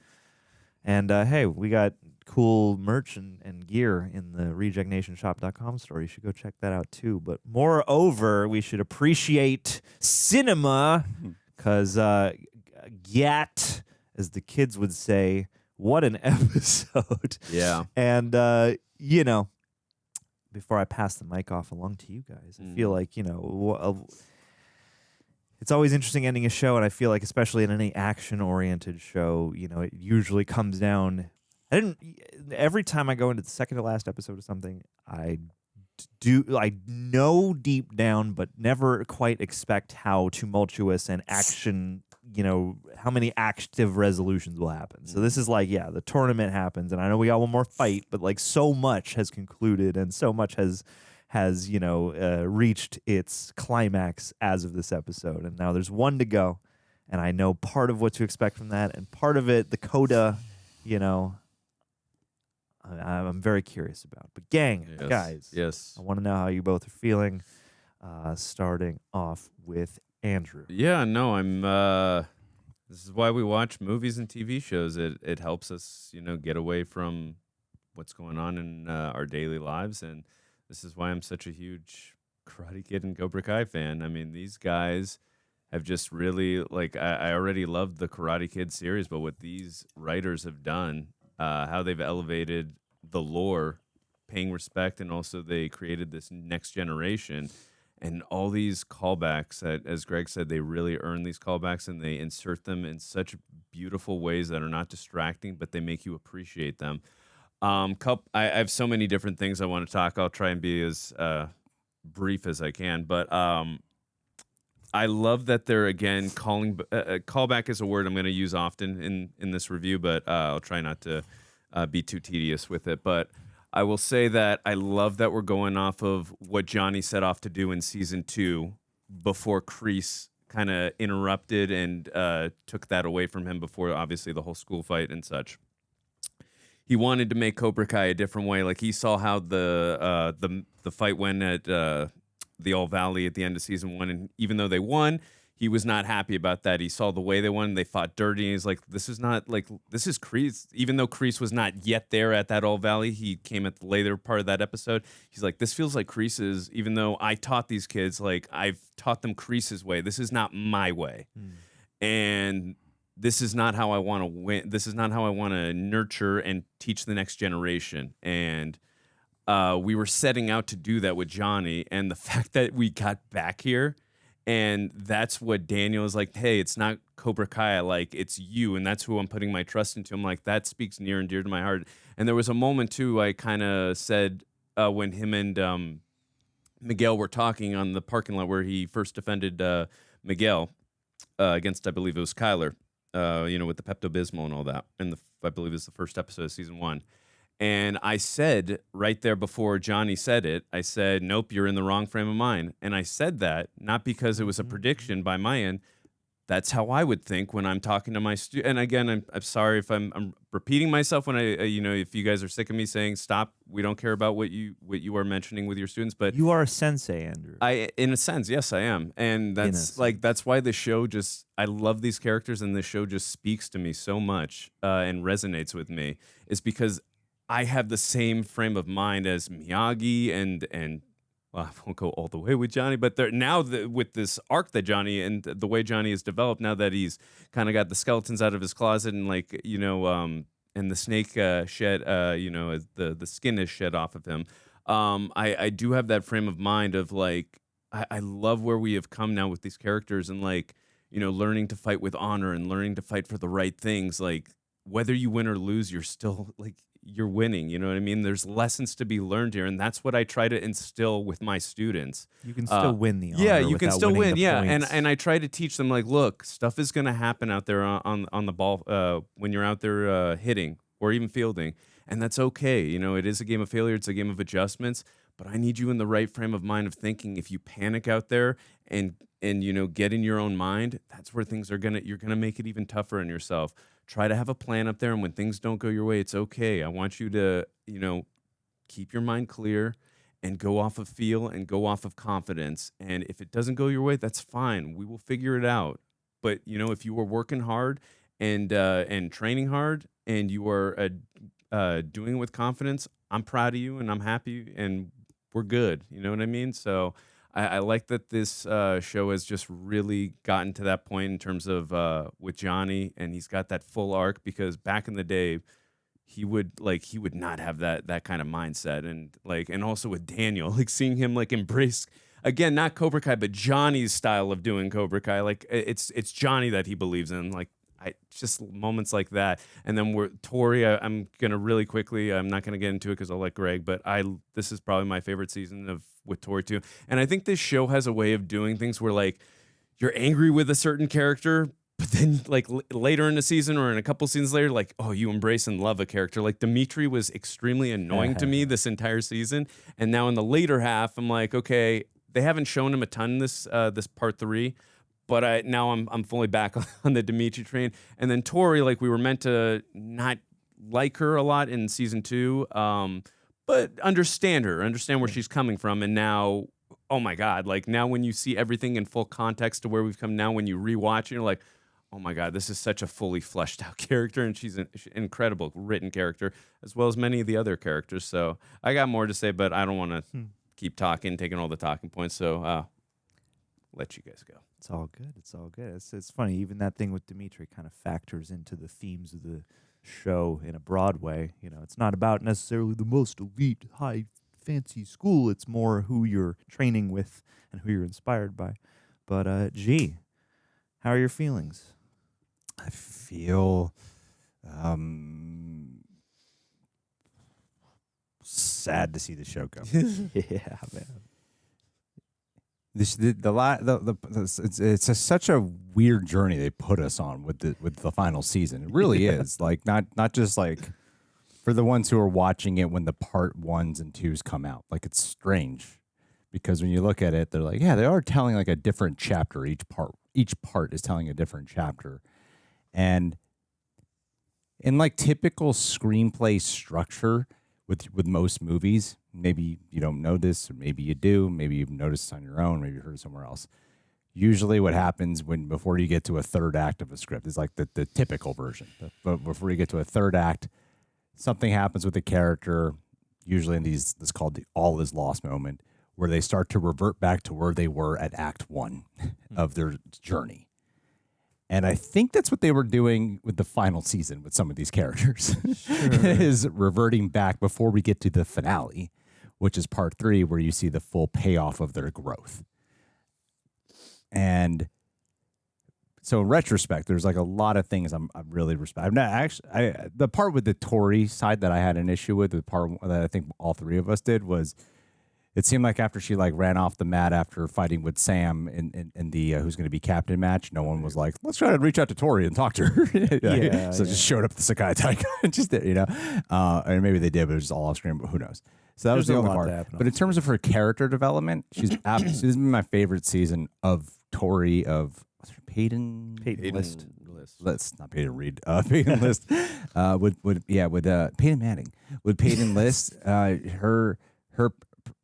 And hey, we got cool merch and gear in the rejectnationshop.com store. You should go check that out too. But moreover, we should appreciate cinema because Gat, as the kids would say, what an episode. Yeah. And, before I pass the mic off along to you guys, I feel like, it's always interesting ending a show, and I feel like especially in any action-oriented show, it usually comes down. Every time I go into the second to last episode of something, I know deep down, but never quite expect how tumultuous and action, how many active resolutions will happen. So this is like, the tournament happens, and I know we got one more fight, but like so much has concluded, and so much has reached its climax as of this episode, and now there's one to go, and I know part of what to expect from that, and part of it, the coda, I'm very curious about. But gang, guys, I want to know how you both are feeling. Starting off with Andrew. Yeah, no, I'm. This is why we watch movies and TV shows. It helps us, get away from what's going on in our daily lives, and this is why I'm such a huge Karate Kid and Cobra Kai fan. I mean, these guys have just really, I already loved the Karate Kid series, but what these writers have done, how they've elevated the lore, paying respect, and also they created this next generation. And all these callbacks, as Greg said, they really earn these callbacks, and they insert them in such beautiful ways that are not distracting, but they make you appreciate them. I have so many different things I want to talk. I'll try and be as brief as I can, but I love that they're again calling. Callback is a word I'm going to use often in this review, but I'll try not to be too tedious with it. But I will say that I love that we're going off of what Johnny set off to do in season 2 before Kreese kind of interrupted and took that away from him before, obviously, the whole school fight and such. He wanted to make Cobra Kai a different way. Like, he saw how the fight went at the All Valley at the end of season 1, and even though they won, he was not happy about that. He saw the way they won. They fought dirty. And he's like, this is Kreese. Even though Kreese was not yet there at that All Valley, he came at the later part of that episode. He's like, this feels like Kreese's, even though I taught these kids, like, I've taught them Kreese's way. This is not my way. And this is not how I want to win. This is not how I want to nurture and teach the next generation. And we were setting out to do that with Johnny. And the fact that we got back here, and that's what Daniel is like, hey, it's not Cobra Kai, like, it's you, and that's who I'm putting my trust into. I'm like, that speaks near and dear to my heart. And there was a moment, too, I kind of said when him and Miguel were talking on the parking lot where he first defended Miguel against, I believe it was Kyler, with the Pepto-Bismol and all that. And I believe it was the first episode of season 1. And I said right there before Johnny said it, I said, nope, you're in the wrong frame of mind. And I said that not because it was a prediction by my end. That's how I would think when I'm talking to my student. And again, I'm sorry if I'm repeating myself when if you guys are sick of me saying stop, we don't care about what you are mentioning with your students. But you are a sensei, Andrew. In a sense, yes, I am. And that's why the show I love these characters, and the show just speaks to me so much and resonates with me, is because I have the same frame of mind as Miyagi and well, I won't go all the way with Johnny, but with this arc that Johnny and the way Johnny has developed, now that he's kind of got the skeletons out of his closet and and the snake shed, the skin is shed off of him. I do have that frame of mind of like, I love where we have come now with these characters and learning to fight with honor and learning to fight for the right things. Like, whether you win or lose, you're still you're winning, you know what I mean? There's lessons to be learned here, and that's what I try to instill with my students. You can still win the honor. Yeah, you can still win. Yeah, points. and I try to teach them, like, look, stuff is going to happen out there on the ball when you're out there hitting or even fielding, and that's okay. It is a game of failure. It's a game of adjustments, but I need you in the right frame of mind of thinking. If you panic out there and get in your own mind, that's where you're gonna make it even tougher on yourself. Try to have a plan up there, and when things don't go your way, it's okay. I want you to, keep your mind clear and go off of feel and go off of confidence. And if it doesn't go your way, that's fine. We will figure it out. But, if you are working hard and training hard and you are doing it with confidence, I'm proud of you and I'm happy and we're good. You know what I mean? So I like that this show has just really gotten to that point in terms of with Gianni, and he's got that full arc, because back in the day, he would not have that kind of mindset, and also with Daniel, like seeing him like embrace, again, not Cobra Kai, but Johnny's style of doing Cobra Kai. Like it's Johnny that he believes in. Like just moments like that. And then Tory, I'm gonna really quickly, I'm not gonna get into it because I'll let Greg, but this is probably my favorite season with Tory too. And I think this show has a way of doing things where like you're angry with a certain character, but then like later in the season or in a couple seasons later, like, oh, you embrace and love a character. Like Demetri was extremely annoying to me this entire season. And now in the later half, I'm like, okay, they haven't shown him a ton this part 3. But now I'm fully back on the Demetri train. And then Tory, like we were meant to not like her a lot in season 2, but understand where she's coming from. And now, oh my God, like now when you see everything in full context to where we've come now, when you rewatch it, you're like, oh my God, this is such a fully fleshed out character. And she's an incredible written character, as well as many of the other characters. So I got more to say, but I don't want to keep taking all the talking points. So let you guys go. It's all good. It's all good. It's funny. Even that thing with Demetri kind of factors into the themes of the show in a broad way. You know, it's not about necessarily the most elite, high, fancy school. It's more who you're training with and who you're inspired by. But, G, how are your feelings? I feel sad to see the show go. Yeah, man. It's such a weird journey they put us on with the final season. It really is. Like not just like for the ones who are watching it when the part 1s and 2s come out. Like it's strange because when you look at it, they're like, yeah, they are telling like a different chapter. Each part is telling a different chapter, and in like typical screenplay structure with most movies. Maybe you don't know this, or maybe you do. Maybe you've noticed on your own. Maybe you heard it somewhere else. Usually what happens before you get to a third act of a script is like the typical version. But before you get to a third act, something happens with the character, usually in this called the all is lost moment, where they start to revert back to where they were at act 1 of their journey. And I think that's what they were doing with the final season with some of these characters, is reverting back before we get to the finale, which is part 3, where you see the full payoff of their growth. And so in retrospect, there's like a lot of things I really respect. I'm not actually, the part with the Tory side that I had an issue with, the part that I think all 3 of us did, was it seemed like after she like ran off the mat after fighting with Sam in the who's going to be captain match, no one was like, let's try to reach out to Tory and talk to her. So just showed up at the Sakai Taika and just did, and maybe they did, but it was just all off screen, but who knows. So that was the only part. But in terms of her character development, this has been my favorite season of Tory, of Peyton List. Not Peyton Reed. Peyton List. With Peyton Manning. With Peyton List, her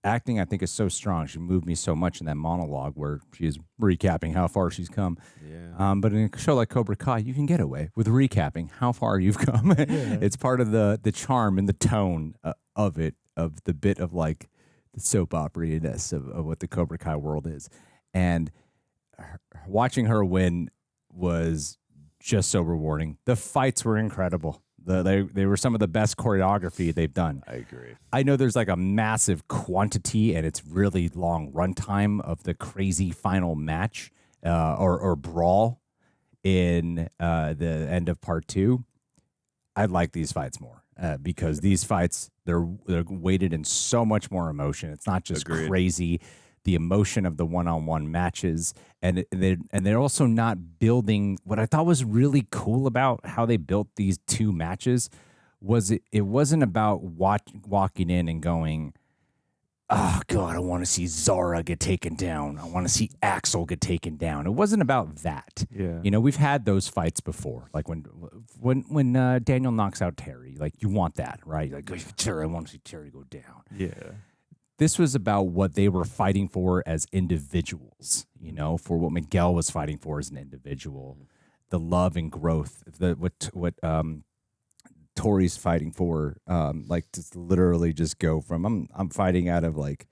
acting, I think, is so strong. She moved me so much in that monologue where she is recapping how far she's come. Yeah. But in a show like Cobra Kai, you can get away with recapping how far you've come. Yeah. It's part of the charm and the tone of it, of the bit of like the soap opera-ness of what the Cobra Kai world is. And watching her win was just so rewarding. The fights were incredible. They were some of the best choreography they've done. I agree. I know there's like a massive quantity and it's really long runtime of the crazy final match or brawl in the end of part 2. I like these fights more because these fights, they're weighted in so much more emotion. It's not just crazy. The emotion of the one-on-one matches, and they're also not building. What I thought was really cool about how they built these 2 matches was it wasn't about walking in and going, oh God, I want to see Zara get taken down. I want to see Axel get taken down. It wasn't about that. Yeah. We've had those fights before, like when Daniel knocks out Terry. Like you want that, right? Like Terry, I want to see Terry go down. Yeah. This was about what they were fighting for as individuals, for what Miguel was fighting for as an individual, the love and growth, what Tory's fighting for, like to literally just go from I'm fighting out of like,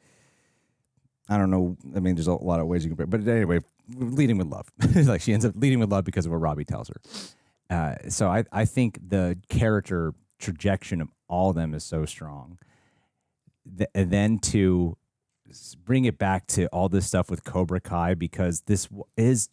I don't know. I mean, there's a lot of ways you can, but anyway, leading with love. Like she ends up leading with love because of what Robby tells her. So I think the character trajectory of all of them is so strong. And then to bring it back to all this stuff with Cobra Kai, because this is,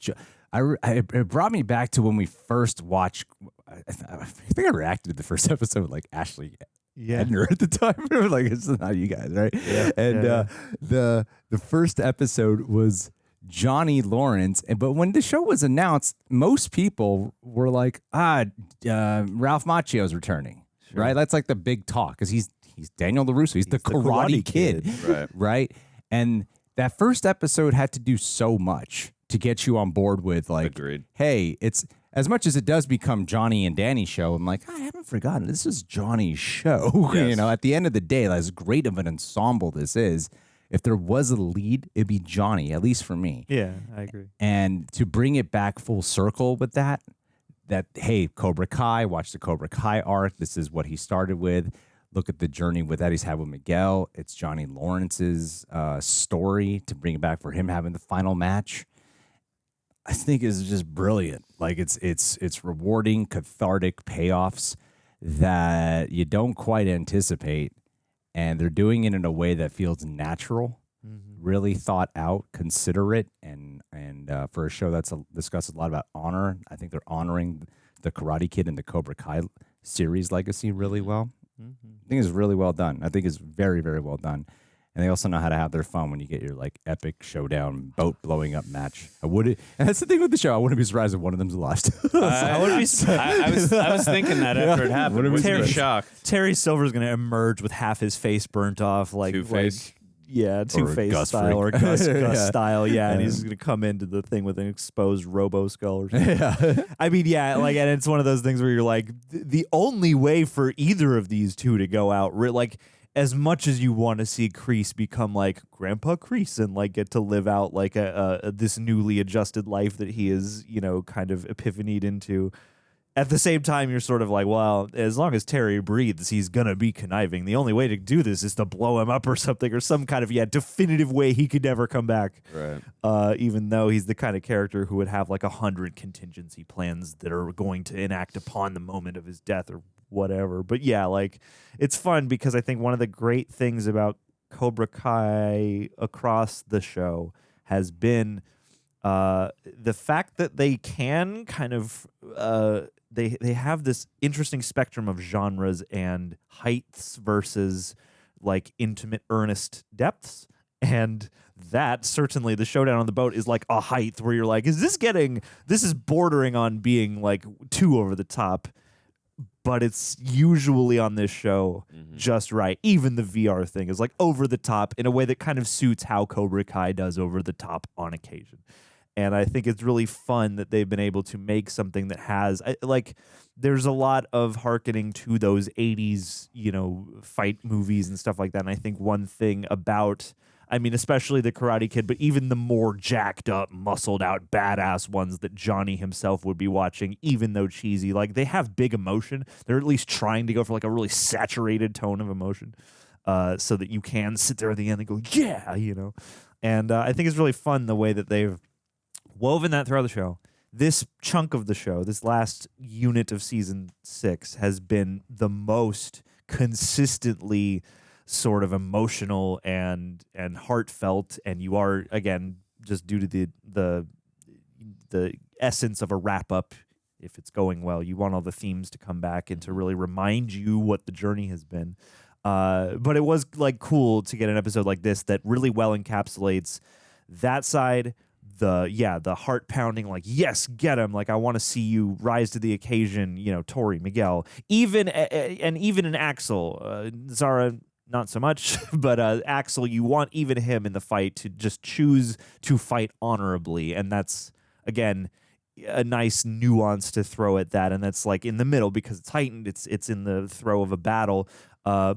it brought me back to when we first watched. I think I reacted to the first episode with like Ashley Edner at the time. Like, it's not you guys, right? Yeah. And the first episode was Johnny Lawrence, but when the show was announced, most people were like, Ralph Macchio's returning, right? That's like the big talk because he's Daniel LaRusso. He's the Karate Kid. Right? And that first episode had to do so much to get you on board with like, Agreed. Hey, it's as much as it does become Johnny and Danny's show. I'm like, I haven't forgotten. This is Johnny's show. Yes. You know, at the end of the day, as great of an ensemble this is, if there was a lead, it'd be Johnny, at least for me. Yeah, I agree. And to bring it back full circle with that, hey, Cobra Kai, watch the Cobra Kai arc. This is what he started with. Look at the journey with that he's had with Miguel. It's Johnny Lawrence's story to bring it back for him having the final match. I think is just brilliant. Like it's rewarding, cathartic payoffs that you don't quite anticipate, and they're doing it in a way that feels natural, really thought out, considerate, and for a show that's discusses a lot about honor. I think they're honoring the Karate Kid and the Cobra Kai series legacy really well. I think it's really well done. I think it's very, very well done. And they also know how to have their fun when you get your like epic showdown boat blowing up match. And that's the thing with the show. I wouldn't be surprised if one of them's lost. I was thinking that after it happened. Terry shocked. Terry Silver's going to emerge with half his face burnt off, like Two-Face. Two-Face style or Gus style, and he's going to come into the thing with an exposed Robo skull or something. Yeah. I mean, and it's one of those things where you're like, the only way for either of these two to go out, like, as much as you want to see Kreese become like Grandpa Kreese and like get to live out like this newly adjusted life that he is, kind of epiphanied into. At the same time, you're sort of like, well, as long as Terry breathes, he's going to be conniving. The only way to do this is to blow him up or something, or some kind of, definitive way he could never come back. Right. Even though he's the kind of character who would have like 100 contingency plans that are going to enact upon the moment of his death or whatever. But it's fun because I think one of the great things about Cobra Kai across the show has been the fact that they can kind of they have this interesting spectrum of genres and heights versus like intimate, earnest depths. And that certainly the showdown on the boat is like a height where you're like, this is bordering on being like too over the top, but it's usually on this show just right. Even the VR thing is like over the top in a way that kind of suits how Cobra Kai does over the top on occasion. And I think it's really fun that they've been able to make something that has there's a lot of hearkening to those 80s, fight movies and stuff like that. And I think one thing about, especially the Karate Kid, but even the more jacked up, muscled out, badass ones that Johnny himself would be watching, even though cheesy, like they have big emotion. They're at least trying to go for like a really saturated tone of emotion so that you can sit there at the end and go, yeah, And I think it's really fun the way that they've woven that throughout the show. This chunk of the show, this last unit of season 6 has been the most consistently sort of emotional and heartfelt, and you are, again, just due to the essence of a wrap up, if it's going well, you want all the themes to come back and to really remind you what the journey has been. But it was like cool to get an episode like this that really well encapsulates that side. The heart pounding, like, yes, get him. Like, I want to see you rise to the occasion, Tory, Miguel, even in Axel, Zara, not so much, but Axel, you want even him in the fight to just choose to fight honorably. And that's, again, a nice nuance to throw at that. And that's like in the middle because it's heightened. It's in the throw of a battle.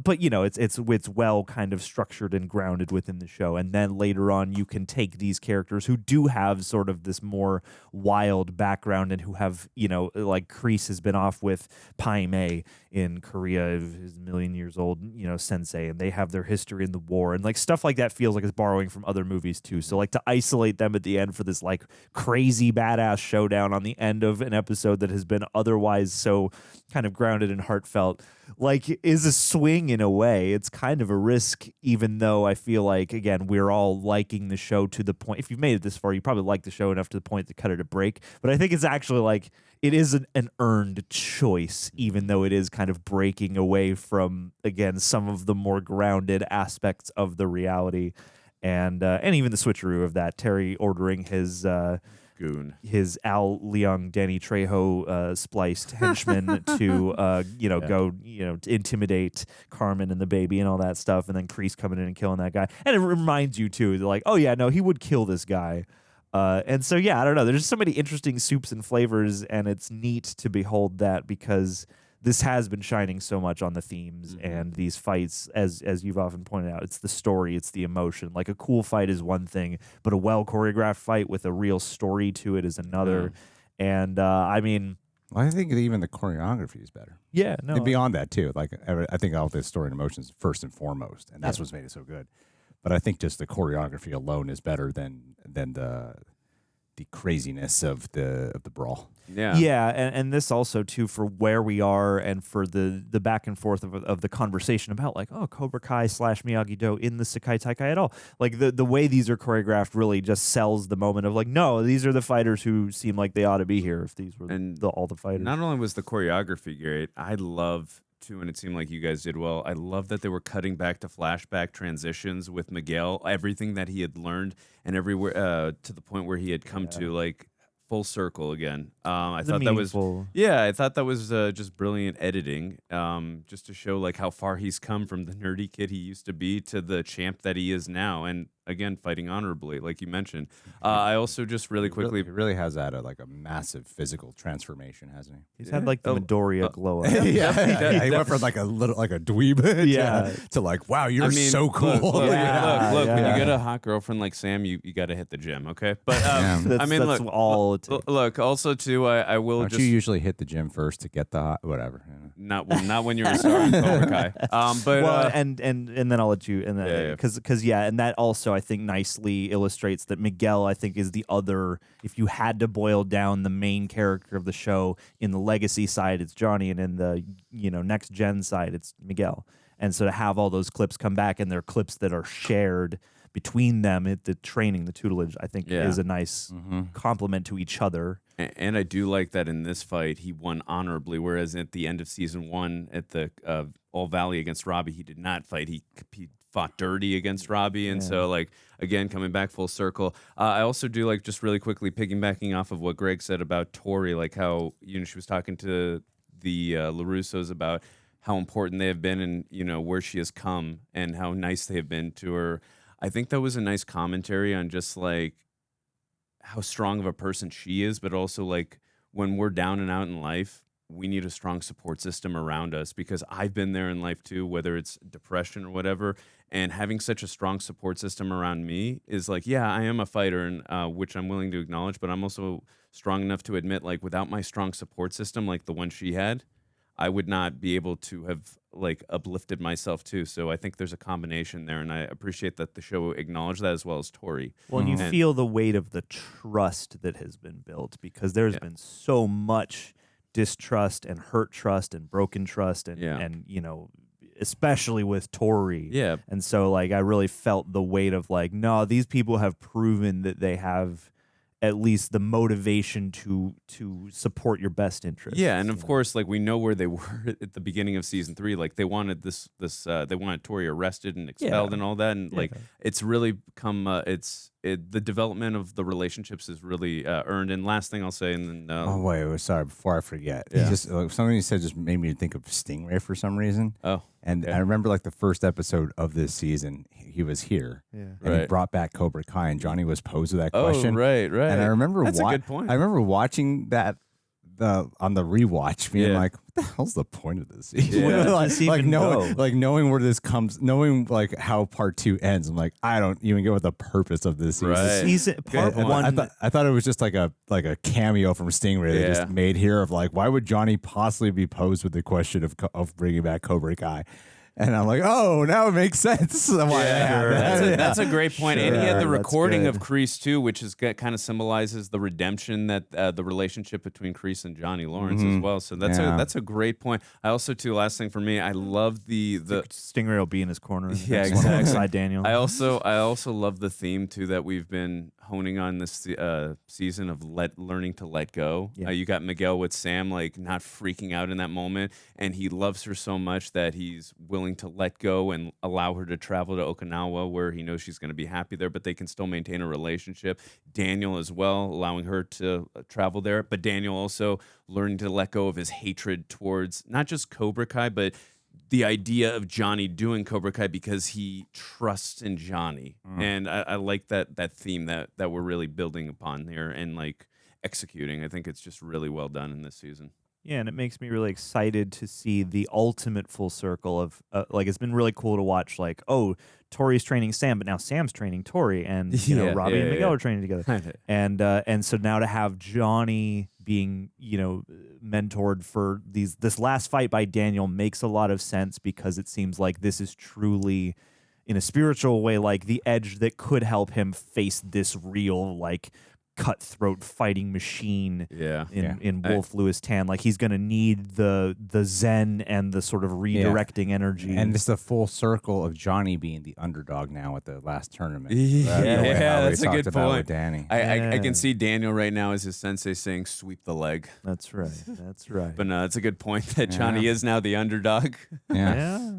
But it's well kind of structured and grounded within the show. And then later on, you can take these characters who do have sort of this more wild background and who have, like Kreese has been off with Pai Mei in Korea, his million years old, sensei, and they have their history in the war and like stuff like that feels like it's borrowing from other movies too. So like to isolate them at the end for this like crazy badass showdown on the end of an episode that has been otherwise so kind of grounded and heartfelt, like is a swing in a way. It's kind of a risk, even though I feel like, again, we're all liking the show to the point. If you've made it this far, you probably like the show enough to the point to cut it a break. But I think it's actually like it is an earned choice, even though it is kind of breaking away from, again, some of the more grounded aspects of the reality. And even the switcheroo of that, Terry ordering his goon, his Al Leong, Danny Trejo spliced henchman to go to intimidate Carmen and the baby and all that stuff, and then Kreese coming in and killing that guy. And it reminds you too, like, oh yeah, no, he would kill this guy. And so yeah, I don't know. There's just so many interesting soups and flavors, and it's neat to behold that because this has been shining so much on the themes and these fights, as you've often pointed out. It's the story, it's the emotion. Like a cool fight is one thing, but a well choreographed fight with a real story to it is another. And I mean, well, I think even the choreography is better. Yeah, no. And beyond that too, like I think all the story and emotions first and foremost, and that's what's made it so good. But I think just the choreography alone is better than the craziness of the brawl. Yeah, and this also too for where we are and for the back and forth of the conversation about like, oh, Cobra Kai / Miyagi-Do in the Sekai Taikai at all. Like the way these are choreographed really just sells the moment of like, no, these are the fighters who seem like they ought to be here if these were all the fighters. Not only was the choreography great, I love too, and it seemed like you guys did well. I love that they were cutting back to flashback transitions with Miguel, everything that he had learned, and everywhere to the point where he had come to like full circle again. I thought that was just brilliant editing, just to show like how far he's come from the nerdy kid he used to be to the champ that he is now, and again fighting honorably, like you mentioned. I also just really quickly, he really has had a massive physical transformation, hasn't he? He's had like the Midoriya glow up. He went from like a dweeb to like, wow, you're so cool. Look, when you get a hot girlfriend like Sam, you got to hit the gym, okay? But that's all it takes. Look, also too, I will. Don't you usually hit the gym first to get the whatever? Not when you're a star in Cobra Kai. But and then I'll let you, and because and that also I think nicely illustrates that Miguel, I think, is the other. If you had to boil down the main character of the show, in the legacy side, it's Johnny, and in the next gen side, it's Miguel. And so to have all those clips come back, and they're clips that are shared between them at the training, the tutelage, I think is a nice compliment to each other. And I do like that in this fight, he won honorably, whereas at the end of season 1 at the All Valley against Robby, he did not fight. He fought dirty against Robby. And so, like, again, coming back full circle. I also do like, just really quickly, piggybacking off of what Greg said about Tori, like how, she was talking to the LaRussos about how important they have been and, where she has come and how nice they have been to her. I think that was a nice commentary on just like how strong of a person she is, but also like when we're down and out in life, we need a strong support system around us, because I've been there in life too, whether it's depression or whatever. And having such a strong support system around me is like, yeah, I am a fighter, and which I'm willing to acknowledge, but I'm also strong enough to admit, like, without my strong support system, like the one she had, I would not be able to have like uplifted myself too. So I think there's a combination there, and I appreciate that the show acknowledged that as well as Tori. Well, and you feel the weight of the trust that has been built, because there's been so much distrust and hurt trust and broken trust and especially with Tori. Yeah. And so like I really felt the weight of like, no, these people have proven that they have at least the motivation to support your best interest. Yeah, and of course, like we know where they were at the beginning of season 3. Like they wanted they wanted Tori arrested and expelled and all that, and like it's really come. The development of the relationships is really earned. And last thing I'll say, and then wait, sorry, before I forget, something you said just made me think of Stingray for some reason. Oh, and I remember like the first episode of this season, he was here, and he brought back Cobra Kai, and Johnny was posed with that question. Right. And I remember That's a good point. I remember watching that on the rewatch, being like, what the hell's the point of this season? Knowing where this comes, knowing like how part 2 ends, I'm like, I don't even get what the purpose of this season. Part 1, I thought it was just like a cameo from Stingray they just made here of like, why would Johnny possibly be posed with the question of bringing back Cobra Kai? And I'm like, oh, now it makes sense. That's a great point. And he had the recording of Kreese too, which is kind of symbolizes the redemption that the relationship between Kreese and Johnny Lawrence as well. So that's a great point. I also too, last thing for me, I love the Stingray will be in his corner. Yeah, exactly. Alongside Daniel. I also love the theme too that we've been honing on this season of learning to let go. Yeah. You got Miguel with Sam like not freaking out in that moment, and he loves her so much that he's willing to let go and allow her to travel to Okinawa where he knows she's going to be happy there, but they can still maintain a relationship. Daniel as well, allowing her to travel there, but Daniel also learning to let go of his hatred towards not just Cobra Kai, but the idea of Johnny doing Cobra Kai because he trusts in Johnny. And I like that theme that we're really building upon here and like executing. I think it's just really well done in this season. Yeah, and it makes me really excited to see the ultimate full circle of like it's been really cool to watch. Like, oh, Tori's training Sam, but now Sam's training Tory, and you know Robby and Miguel are training together, and so now to have Johnny being mentored for this last fight by Daniel makes a lot of sense because it seems like this is truly, in a spiritual way, like the edge that could help him face this real like cutthroat fighting machine in Wolf Lewis Tan. Like he's gonna need the zen and the sort of redirecting energy. And it's the full circle of Johnny being the underdog now at the last tournament. That's a good point. With Danny. I can see Daniel right now as his sensei saying sweep the leg. That's right. That's right. But no, it's a good point that Johnny is now the underdog. Yeah.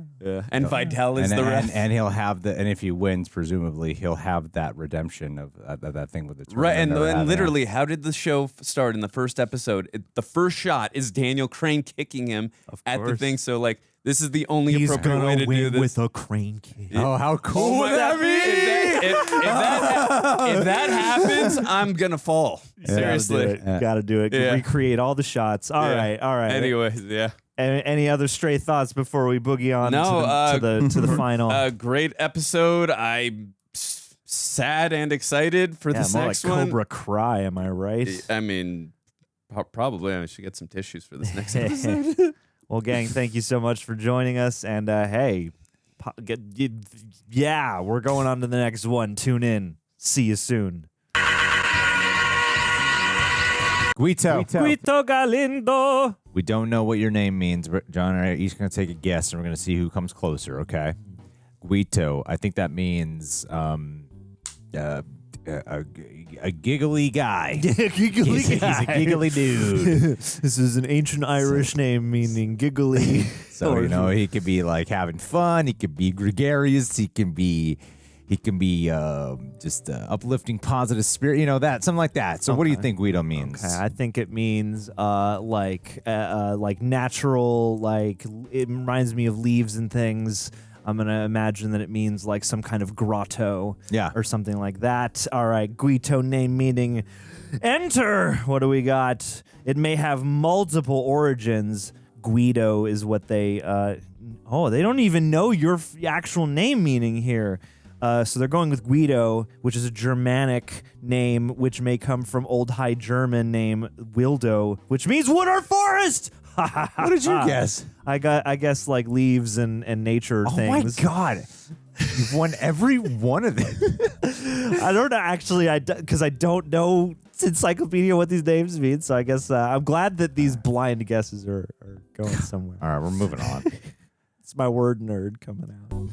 And Vidal is the ref. And he'll have and if he wins, presumably he'll have that redemption of that thing with the tournament. Right, and literally, how did the show start in the first episode? The first shot is Daniel Crane kicking him at the thing. So, like, this is the only appropriate way to do this. With a crane kick. Oh, how cool would that be? If that happens, I'm going to fall. Seriously. Gotta do it. Recreate all the shots. All right. Anyways, Any other stray thoughts before we boogie on to the final? Great episode. I'm sad and excited for this next one. Cobra Kai, am I right? I mean, probably. I should get some tissues for this next episode. Well, gang, thank you so much for joining us. And hey, we're going on to the next one. Tune in. See you soon. Guito Galindo. We don't know what your name means. John and I are each going to take a guess, and we're going to see who comes closer, okay? Guito, I think that means a giggly guy. Giggly He's a giggly dude. This is an ancient Irish name meaning giggly. So, he could be like having fun. He could be gregarious. He can be just uplifting, positive spirit. That something like that. So, what do you think Guido means? Okay, I think it means like natural. Like it reminds me of leaves and things. I'm going to imagine that it means like some kind of grotto or something like that. All right, Guito name meaning enter. What do we got? It may have multiple origins. Guido is what they... they don't even know your actual name meaning here. So they're going with Guido, which is a Germanic name, which may come from Old High German name Wildo, which means wood or forest. What did you guess? I guess like leaves and nature things. Oh my god. You've won every one of them. I don't know actually because I don't know encyclopedia what these names mean, so I guess I'm glad that these blind guesses are going somewhere. All right, we're moving on. It's my word nerd coming out.